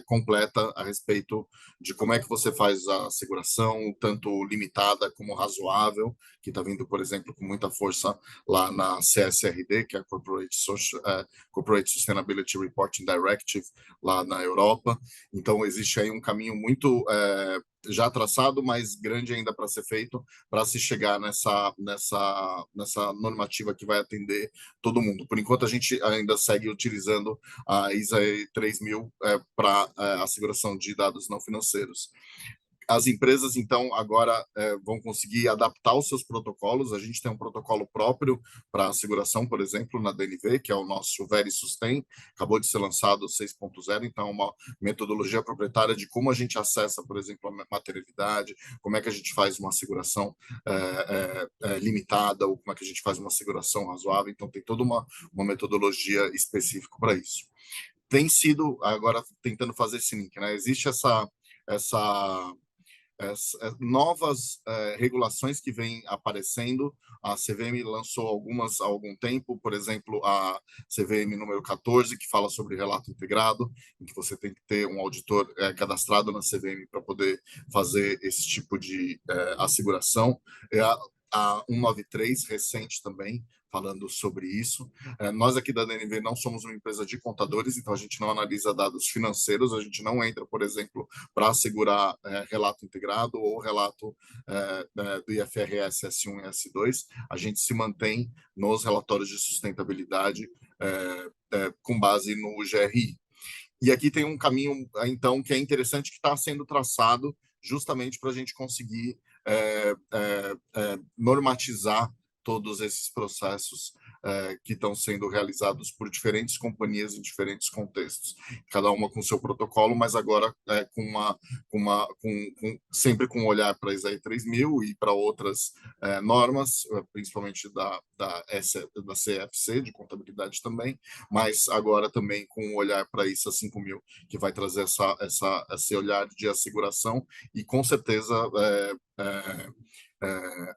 completa a respeito de como é que você faz a asseguração, tanto limitada como razoável, que está vindo, por exemplo, com muita força lá na CSRD, que é a Corporate Sustainability Reporting Directive, lá na Europa. Então, existe aí um caminho muito já traçado, mas grande ainda para ser feito, para se chegar nessa normativa que vai atender todo mundo. Por enquanto, a gente ainda segue utilizando a ISA 3000 para asseguração de dados não financeiros. As empresas, então, agora vão conseguir adaptar os seus protocolos. A gente tem um protocolo próprio para asseguração, por exemplo, na DNV, que é o nosso VeriSustain, acabou de ser lançado 6.0, então uma metodologia proprietária de como a gente acessa, por exemplo, a materialidade, como é que a gente faz uma asseguração limitada, ou como é que a gente faz uma asseguração razoável. Então, tem toda uma metodologia específica para isso. Tem sido, agora tentando fazer esse link, né? Existe essa novas regulações que vêm aparecendo. A CVM lançou algumas há algum tempo, por exemplo, a CVM número 14, que fala sobre relato integrado, em que você tem que ter um auditor cadastrado na CVM para poder fazer esse tipo de asseguração. A 193, recente também, falando sobre isso. Nós aqui da DNV não somos uma empresa de contadores, então a gente não analisa dados financeiros, a gente não entra, por exemplo, para assegurar relato integrado ou relato do IFRS S1 e S2. A gente se mantém nos relatórios de sustentabilidade com base no GRI. E aqui tem um caminho, então, que é interessante, que está sendo traçado justamente para a gente conseguir normatizar todos esses processos que estão sendo realizados por diferentes companhias em diferentes contextos, cada uma com seu protocolo, mas agora sempre com um olhar para a ISAE 3000 e para outras normas, principalmente da CFC, de contabilidade também, mas agora também com um olhar para a ISA 5000, que vai trazer esse olhar de asseguração e, com certeza,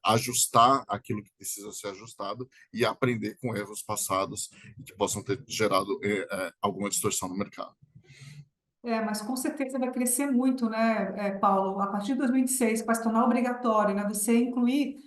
ajustar aquilo que precisa ser ajustado e aprender com erros passados que possam ter gerado alguma distorção no mercado. Mas com certeza vai crescer muito, né, Paulo? A partir de 2026, vai se tornar obrigatório, né, você incluir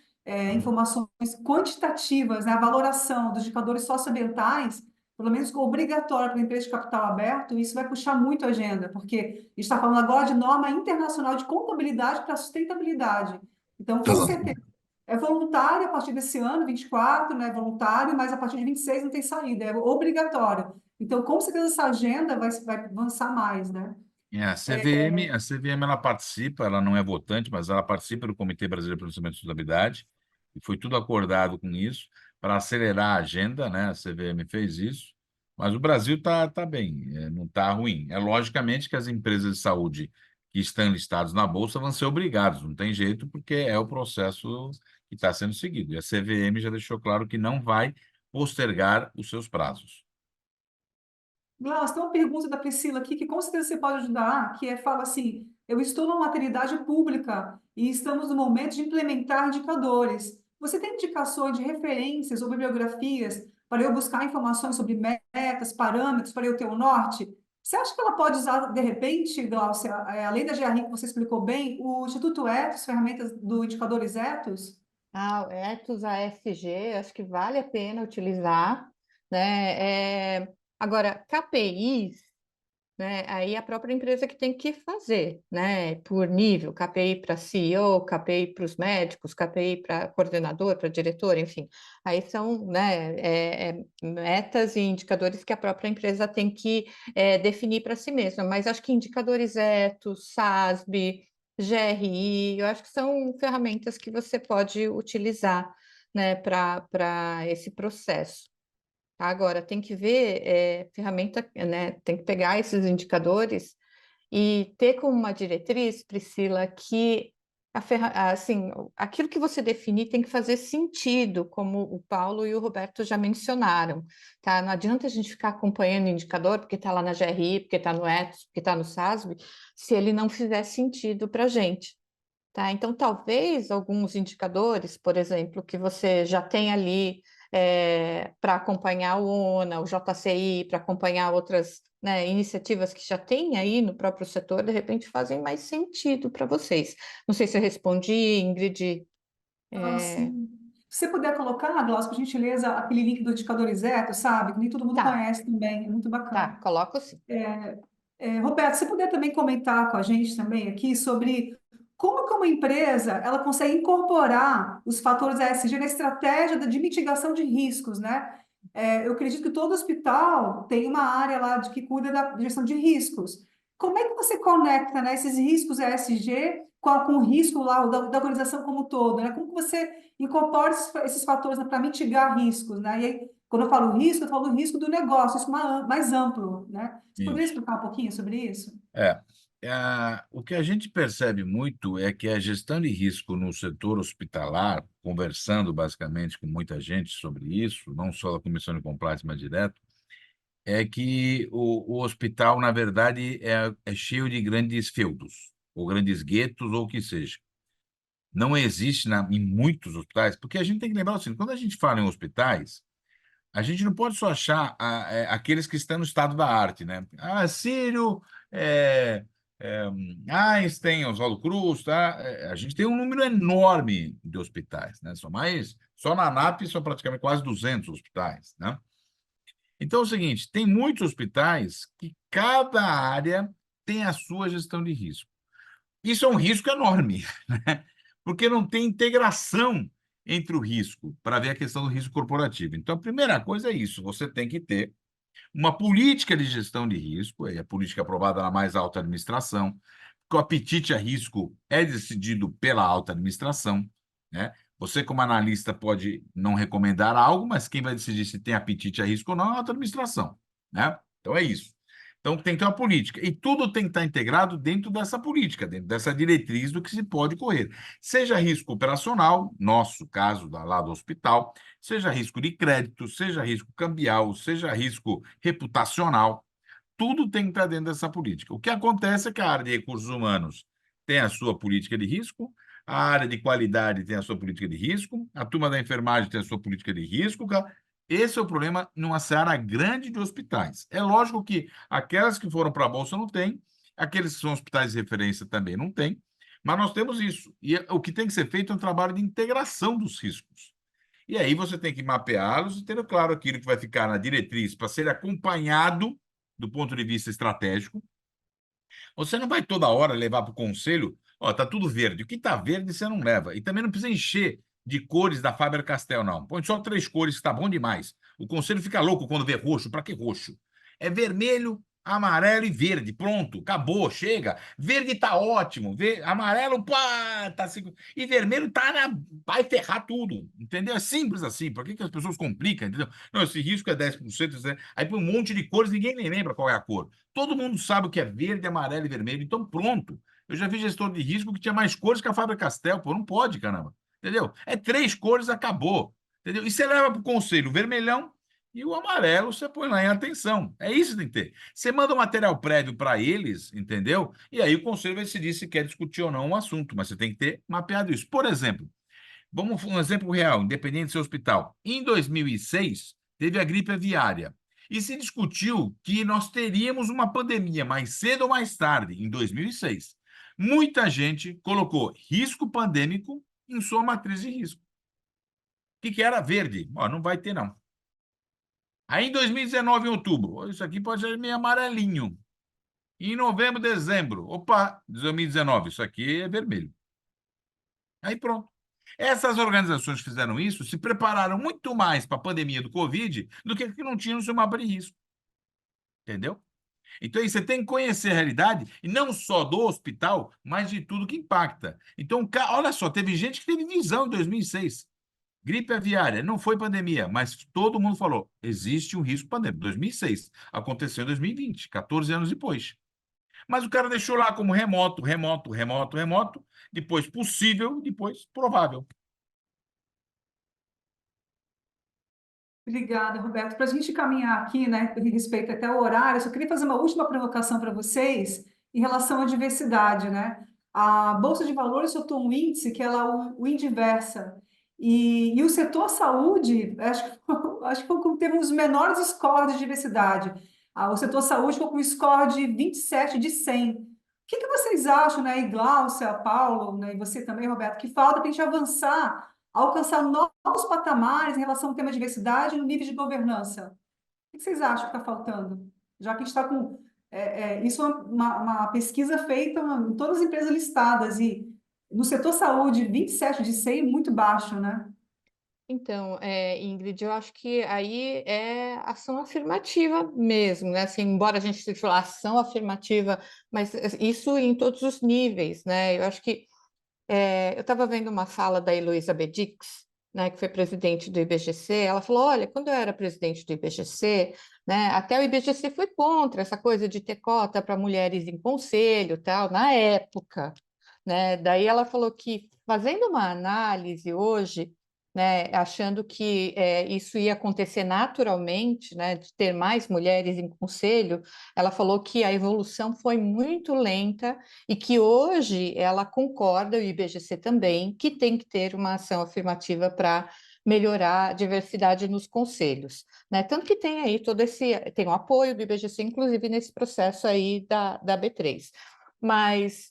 informações quantitativas, né, a valoração dos indicadores socioambientais, pelo menos obrigatória para a empresa de capital aberto, isso vai puxar muito a agenda, porque a gente está falando agora de norma internacional de contabilidade para sustentabilidade. Então, com certeza, é voluntário a partir desse ano, 24, né, voluntário, mas a partir de 26 não tem saída, é obrigatório. Então, com certeza, essa agenda vai avançar mais, né? A CVM ela participa, ela não é votante, mas ela participa do Comitê Brasileiro de Processamento de Sustentabilidade, e foi tudo acordado com isso, para acelerar a agenda, né? A CVM fez isso, mas o Brasil está bem, não está ruim. Logicamente que as empresas de saúde que estão listadas na Bolsa vão ser obrigadas, não tem jeito, porque é o processo que está sendo seguido. E a CVM já deixou claro que não vai postergar os seus prazos. Glaucio, tem uma pergunta da Priscila aqui que com certeza você pode ajudar, fala assim, eu estou numa maternidade pública e estamos no momento de implementar indicadores. Você tem indicações de referências ou bibliografias para eu buscar informações sobre metas, parâmetros, para eu ter o norte? Você acha que ela pode usar, de repente, Glaucia, além da GRI que você explicou bem, o Instituto Ethos, ferramentas do Indicadores Ethos? O Ethos, a ESG, acho que vale a pena utilizar, né? Agora, KPIs, né? Aí a própria empresa que tem que fazer, né? Por nível, KPI para CEO, KPI para os médicos, KPI para coordenador, para diretor, enfim. Aí são, né, metas e indicadores que a própria empresa tem que definir para si mesma. Mas acho que indicadores Ethos, SASB, GRI, eu acho que são ferramentas que você pode utilizar, né, para esse processo. Agora, tem que ver ferramenta, né? Tem que pegar esses indicadores e ter como uma diretriz, Priscila, que assim, aquilo que você definir tem que fazer sentido, como o Paulo e o Roberto já mencionaram, tá? Não adianta a gente ficar acompanhando o indicador, porque está lá na GRI, porque está no Ethos, porque está no SASB, se ele não fizer sentido para a gente. Tá? Então, talvez alguns indicadores, por exemplo, que você já tem ali para acompanhar o ONA, o JCI, para acompanhar outras, né, iniciativas que já tem aí no próprio setor, de repente fazem mais sentido para vocês. Não sei se eu respondi, Ingrid. Sim. Se você puder colocar, Glaucio, por gentileza, aquele link do Indicadores Ethos, sabe? Que nem todo mundo Tá, conhece também, é muito bacana. coloco sim. Roberto, se puder também comentar com a gente também aqui sobre como que uma empresa ela consegue incorporar os fatores ESG na estratégia de mitigação de riscos, né? Eu acredito que todo hospital tem uma área lá que cuida da gestão de riscos. Como é que você conecta, né, esses riscos ESG com o risco lá da organização como um todo, né? Como que você incorpora esses fatores para mitigar riscos, né? E aí, quando eu falo risco, eu falo risco do negócio, isso mais amplo, né? Você poderia Isso. explicar um pouquinho sobre isso? O que a gente percebe muito é que a gestão de risco no setor hospitalar, conversando basicamente com muita gente sobre isso, não só da Comissão de Compliance, mas direto, é que o hospital, na verdade, é cheio de grandes feudos, ou grandes guetos, ou o que seja. Não existe em muitos hospitais, porque a gente tem que lembrar assim, quando a gente fala em hospitais, a gente não pode só achar aqueles que estão no estado da arte, né? Sírio, Einstein, Oswaldo Cruz, tá? A gente tem um número enorme de hospitais, né? Só na ANAP são praticamente quase 200 hospitais, né? Então é o seguinte, tem muitos hospitais que cada área tem a sua gestão de risco. Isso é um risco enorme, né? Porque não tem integração entre o risco, para ver a questão do risco corporativo. Então, a primeira coisa é isso, você tem que ter uma política de gestão de risco, a política aprovada na mais alta administração, porque o apetite a risco é decidido pela alta administração, né? Você, como analista, pode não recomendar algo, mas quem vai decidir se tem apetite a risco ou não é a administração, né? Então é isso. Então tem que ter uma política. E tudo tem que estar integrado dentro dessa política, dentro dessa diretriz do que se pode correr. Seja risco operacional, nosso caso lá do hospital, seja risco de crédito, seja risco cambial, seja risco reputacional, tudo tem que estar dentro dessa política. O que acontece é que a área de recursos humanos tem a sua política de risco, a área de qualidade tem a sua política de risco, a turma da enfermagem tem a sua política de risco. Esse é o problema numa seara grande de hospitais. É lógico que aquelas que foram para a Bolsa não têm, aqueles que são hospitais de referência também não têm, mas nós temos isso. E o que tem que ser feito é um trabalho de integração dos riscos. E aí você tem que mapeá-los e ter claro aquilo que vai ficar na diretriz para ser acompanhado do ponto de vista estratégico. Você não vai toda hora levar para o conselho, ó, tá tudo verde. O que está verde você não leva. E também não precisa encher de cores da Faber-Castell, não. Põe só 3 cores, que está bom demais. O conselho fica louco quando vê roxo. Para que roxo? É vermelho, amarelo e verde. Pronto, acabou, chega. Verde está ótimo. Amarelo, pá, tá assim. E vermelho vai ferrar tudo. Entendeu? É simples assim. Por que as pessoas complicam? Entendeu? Não, esse risco é 10%. Aí põe um monte de cores, ninguém nem lembra qual é a cor. Todo mundo sabe o que é verde, amarelo e vermelho. Então, pronto. Eu já vi gestor de risco que tinha mais cores que a Faber-Castell. Pô, não pode, caramba. Entendeu? É 3 cores, acabou. Entendeu? E você leva para o conselho o vermelhão e o amarelo você põe lá em atenção. É isso que tem que ter. Você manda o material prévio para eles, entendeu? E aí o conselho vai decidir se quer discutir ou não o assunto, mas você tem que ter mapeado isso. Por exemplo, vamos um exemplo real, independente do seu hospital. Em 2006, teve a gripe aviária. E se discutiu que nós teríamos uma pandemia mais cedo ou mais tarde, em 2006. Muita gente colocou risco pandêmico em sua matriz de risco. O que era verde? Ó, não vai ter, não. Aí, em 2019, em outubro, isso aqui pode ser meio amarelinho. E em novembro, dezembro, opa, 2019, isso aqui é vermelho. Aí pronto. Essas organizações que fizeram isso se prepararam muito mais para a pandemia do Covid do que não tinham no seu mapa de risco. Entendeu? Então, aí você tem que conhecer a realidade, e não só do hospital, mas de tudo que impacta. Então, olha só, teve gente que teve visão em 2006. Gripe aviária, não foi pandemia, mas todo mundo falou, existe um risco pandêmico. 2006, aconteceu em 2020, 14 anos depois. Mas o cara deixou lá como remoto, remoto, remoto, remoto, depois possível, depois provável. Obrigada, Roberto. Para a gente caminhar aqui, né, em respeito até ao horário, eu só queria fazer uma última provocação para vocês em relação à diversidade, né? A Bolsa de Valores soltou um índice que é lá o Indiversa. E o setor saúde, acho que teve um dos menores scores de diversidade. O setor saúde ficou com um score de 27 de 100. O que vocês acham, né, e Gláucia, Paulo, né, e você também, Roberto, que falta para a gente avançar, alcançar novos patamares em relação ao tema diversidade no nível de governança? O que vocês acham que está faltando? Já que a gente está com... isso é uma pesquisa feita em todas as empresas listadas, e no setor saúde, 27 de 100, muito baixo, né? Então, Ingrid, eu acho que aí é ação afirmativa mesmo, né? Assim, embora a gente esteja falando ação afirmativa, mas isso em todos os níveis, né? Eu acho que eu estava vendo uma fala da Heloísa Bedix, né, que foi presidente do IBGC. Ela falou: olha, quando eu era presidente do IBGC, né, até o IBGC foi contra essa coisa de ter cota para mulheres em conselho, tal, na época, né? Daí ela falou que, fazendo uma análise hoje, né, achando que isso ia acontecer naturalmente, né, de ter mais mulheres em conselho, ela falou que a evolução foi muito lenta e que hoje ela concorda, o IBGC também, que tem que ter uma ação afirmativa para melhorar a diversidade nos conselhos, né? Tanto que tem aí tem o apoio do IBGC, inclusive nesse processo aí da B3. Mas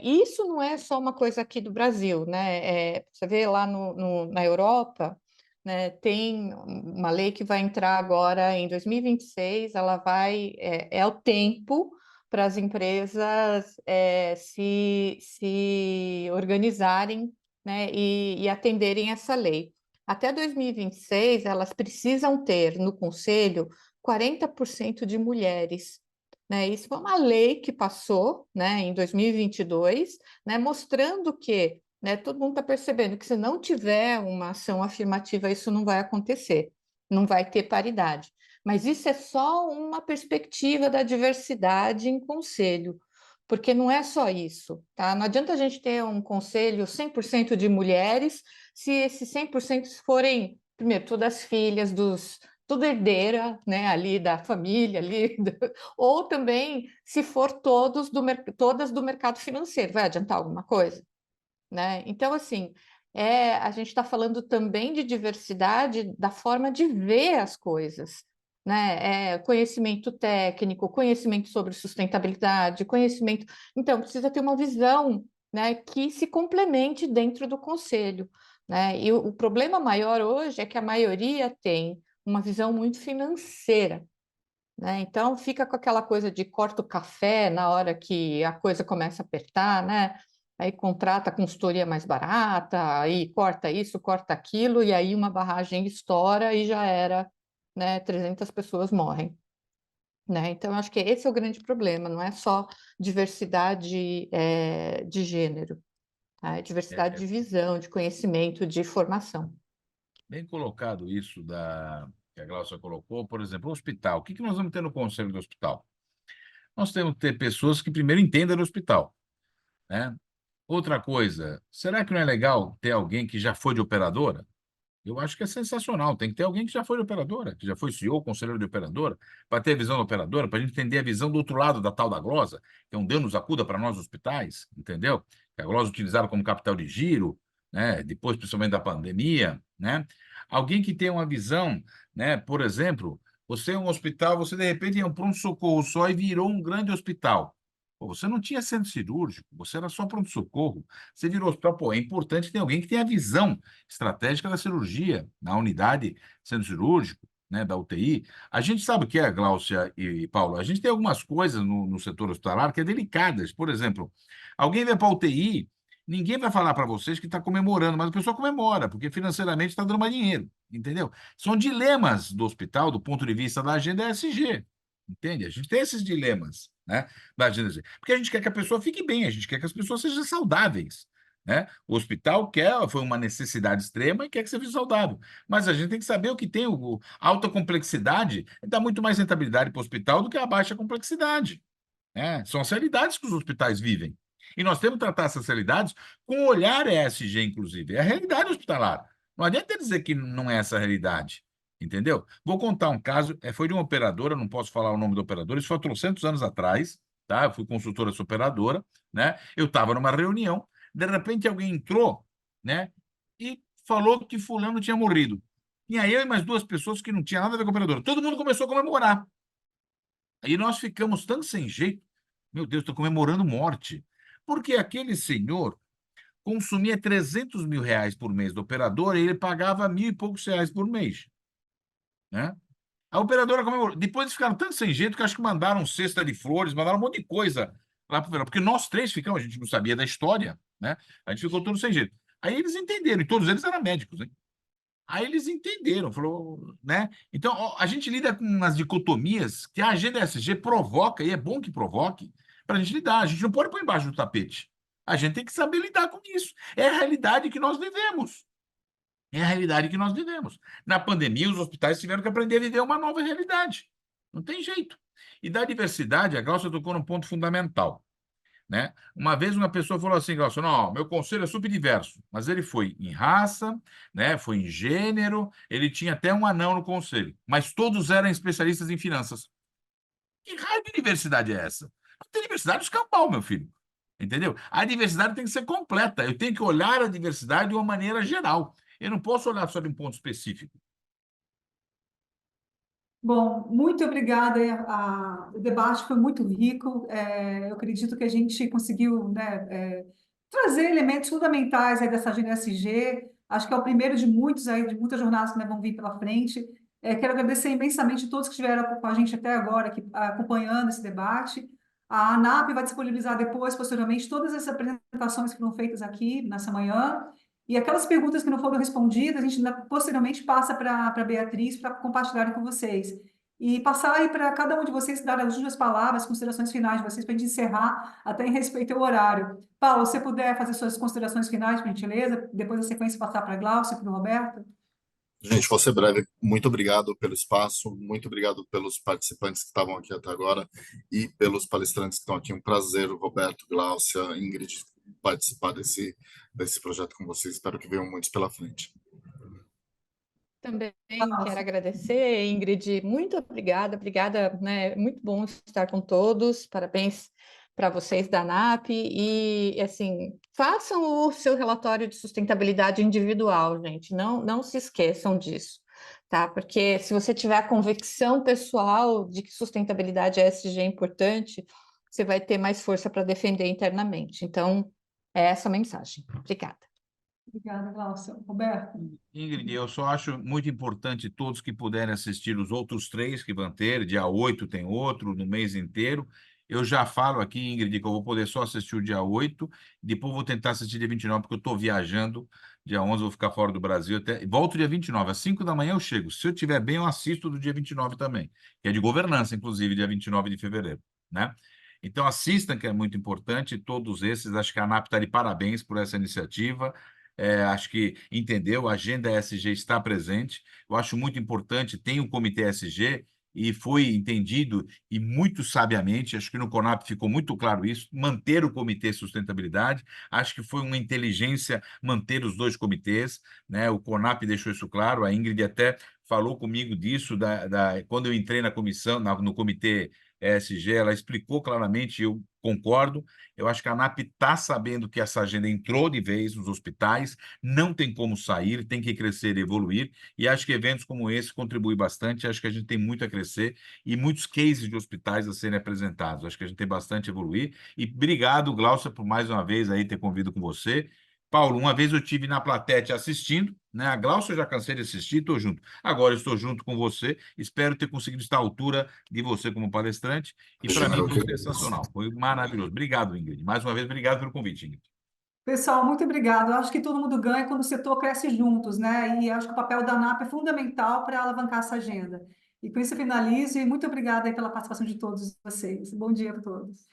isso não é só uma coisa aqui do Brasil, né? Você vê lá na Europa, né, tem uma lei que vai entrar agora em 2026, ela é o tempo para as empresas se organizarem, né, e atenderem essa lei. Até 2026, elas precisam ter no conselho 40% de mulheres, né? Isso foi uma lei que passou, né, em 2022, né, mostrando que né? Todo mundo está percebendo que se não tiver uma ação afirmativa, isso não vai acontecer, não vai ter paridade. Mas isso é só uma perspectiva da diversidade em conselho, porque não é só isso, tá? Não adianta a gente ter um conselho 100% de mulheres, se esses 100% forem, primeiro, todas filhas dos, tudo herdeira, né, ali da família, ali, ou também se for todas do mercado financeiro, vai adiantar alguma coisa? Né? Então, assim, a gente está falando também de diversidade da forma de ver as coisas, né? Conhecimento técnico, conhecimento sobre sustentabilidade, conhecimento. Então, precisa ter uma visão, né, que se complemente dentro do conselho, né? E o problema maior hoje é que a maioria tem uma visão muito financeira. Né? Então fica com aquela coisa de corta o café na hora que a coisa começa a apertar, né? Aí contrata a consultoria mais barata, aí corta isso, corta aquilo, e aí uma barragem estoura e já era, né? 300 pessoas morrem. Né? Então, eu acho que esse é o grande problema, não é só diversidade de gênero, tá? É É, diversidade é de visão, de conhecimento, de formação. bem colocado isso que a Glaucia colocou. Por exemplo, o hospital. O que nós vamos ter no conselho do hospital? Nós temos que ter pessoas que primeiro entendam do hospital, né? Outra coisa, será que não é legal ter alguém que já foi de operadora? Eu acho que é sensacional. Tem que ter alguém que já foi de operadora, que já foi CEO, conselheiro de operadora, para ter a visão da operadora, para a gente entender a visão do outro lado da tal da glosa, que é um Deus nos acuda para nós hospitais, entendeu? Que a glosa utilizada como capital de giro, né? Depois, principalmente da pandemia, né? Alguém que tenha uma visão, né? Por exemplo, você é um hospital, você de repente é um pronto-socorro só e virou um grande hospital. Pô, você não tinha centro cirúrgico, você era só pronto-socorro. Você virou hospital, pô, é importante ter alguém que tenha a visão estratégica da cirurgia, na unidade centro cirúrgico, né, da UTI. A gente sabe o que é, Gláucia e Paulo, a gente tem algumas coisas no setor hospitalar que é delicadas. Por exemplo, alguém vai para a UTI, ninguém vai falar para vocês que está comemorando, mas a pessoa comemora, porque financeiramente está dando mais dinheiro, entendeu? São dilemas do hospital, do ponto de vista da agenda ESG, entende? A gente tem esses dilemas, né, da agenda ESG, porque a gente quer que a pessoa fique bem, a gente quer que as pessoas sejam saudáveis, né? O hospital foi uma necessidade extrema e quer que seja saudável. Mas a gente tem que saber o que tem. Alta complexidade dá muito mais rentabilidade para o hospital do que a baixa complexidade. Né? São as realidades que os hospitais vivem. E nós temos que tratar essas realidades com o olhar ESG, inclusive. É a realidade hospitalar. Não adianta dizer que não é essa a realidade. Entendeu? Vou contar um caso, foi de uma operadora, não posso falar o nome da operadora, isso foi há 300 anos atrás, tá? Eu fui consultora dessa operadora, né? Eu estava numa reunião, de repente alguém entrou, né? E falou que fulano tinha morrido. Tinha eu e mais duas pessoas que não tinha nada a ver com a operadora. Todo mundo começou a comemorar. Aí nós ficamos tão sem jeito. Meu Deus, estou comemorando morte. Porque aquele senhor consumia 300 mil reais por mês do operador e ele pagava 1.000 e poucos reais por mês. Né? A operadora comemorou. Depois eles ficaram tanto sem jeito que acho que mandaram cesta de flores, mandaram um monte de coisa lá para o operador. Porque nós três ficamos, a gente não sabia da história, né? A gente ficou todo sem jeito. Aí eles entenderam, e todos eles eram médicos, hein? Aí eles entenderam, falou, né? Então, ó, a gente lida com umas dicotomias que a agenda ESG provoca, e é bom que provoque, para a gente lidar. A gente não pode pôr embaixo do tapete. A gente tem que saber lidar com isso. É a realidade que nós vivemos. É a realidade que nós vivemos. Na pandemia, os hospitais tiveram que aprender a viver uma nova realidade. Não tem jeito. E da diversidade, a Glaucia tocou num ponto fundamental. Né? Uma vez uma pessoa falou assim, Glaucio, não, meu conselho é super diverso, mas ele foi em raça, né? Foi em gênero, ele tinha até um anão no conselho, mas todos eram especialistas em finanças. Que raio de diversidade é essa? Não tem diversidade de escambau, meu filho. Entendeu? A diversidade tem que ser completa. Eu tenho que olhar a diversidade de uma maneira geral. Eu não posso olhar só de um ponto específico. Bom, muito obrigada. O debate foi muito rico. Eu acredito que a gente conseguiu, né, trazer elementos fundamentais aí dessa agenda ESG. Acho que é o primeiro de muitos aí, de muitas jornadas que, né, vão vir pela frente. Quero agradecer imensamente a todos que estiveram com a gente até agora, aqui, acompanhando esse debate. A ANAP vai disponibilizar depois, posteriormente, todas essas apresentações que foram feitas aqui nessa manhã. E aquelas perguntas que não foram respondidas, a gente posteriormente passa para a Beatriz para compartilhar com vocês. e passar aí para cada um de vocês dar as últimas palavras, considerações finais de vocês, para a gente encerrar, até em respeito ao horário. Paulo, se você puder fazer suas considerações finais, por gentileza, depois da sequência passar para a Glaucia e para o Roberto. Gente, vou ser breve. Muito obrigado pelo espaço, muito obrigado pelos participantes que estavam aqui até agora e pelos palestrantes que estão aqui. Um prazer, Roberto, Gláucia, Ingrid, participar desse projeto com vocês. Espero que venham muitos pela frente. Também quero Glaucia. agradecer, Ingrid, muito obrigada, né? Muito bom estar com todos, parabéns para vocês da ANAP e, assim, façam o seu relatório de sustentabilidade individual, gente, não se esqueçam disso, tá? Porque se você tiver a convicção pessoal de que sustentabilidade ESG é importante, você vai ter mais força para defender internamente. Então, é essa a mensagem. Obrigada. Obrigada, Glaucia. Roberto. Ingrid, eu só acho muito importante todos que puderem assistir os outros 3 que vão ter, dia 8 tem outro, no mês inteiro. Eu já falo aqui, Ingrid, que eu vou poder só assistir o dia 8, depois vou tentar assistir dia 29, porque eu estou viajando. Dia 11 eu vou ficar fora do Brasil, volto dia 29, às 5 da manhã eu chego. Se eu estiver bem, eu assisto do dia 29 também, que é de governança, inclusive, dia 29 de fevereiro, né? Então assistam, que é muito importante, todos esses. Acho que a ANAP está de parabéns por essa iniciativa. Acho que entendeu, a agenda ESG está presente. Eu acho muito importante, tem o comitê ESG e foi entendido, e muito sabiamente, acho que no CONAP ficou muito claro isso, manter o comitê sustentabilidade. Acho que foi uma inteligência manter os 2 comitês, né? O CONAP deixou isso claro, a Ingrid até falou comigo disso, quando eu entrei na comissão, no comitê ESG, ela explicou claramente, eu concordo. Eu acho que a ANAP está sabendo que essa agenda entrou de vez nos hospitais, não tem como sair, tem que crescer e evoluir, e acho que eventos como esse contribuem bastante. Acho que a gente tem muito a crescer e muitos cases de hospitais a serem apresentados. Acho que a gente tem bastante a evoluir. E obrigado, Glaucia, por mais uma vez aí ter convido com você. Paulo, uma vez eu tive na plateia te assistindo, né? A Glaucia eu já cansei de assistir, estou junto. Agora eu estou junto com você, espero ter conseguido estar à altura de você como palestrante, e para mim Eu que foi agradeço. sensacional, foi maravilhoso. Obrigado, Ingrid. Mais uma vez, obrigado pelo convite, Ingrid. Pessoal, muito obrigado. Eu acho que todo mundo ganha quando o setor cresce juntos, né? E acho que o papel da ANAP é fundamental para alavancar essa agenda. E com isso eu finalizo e muito obrigada aí pela participação de todos vocês. Bom dia para todos.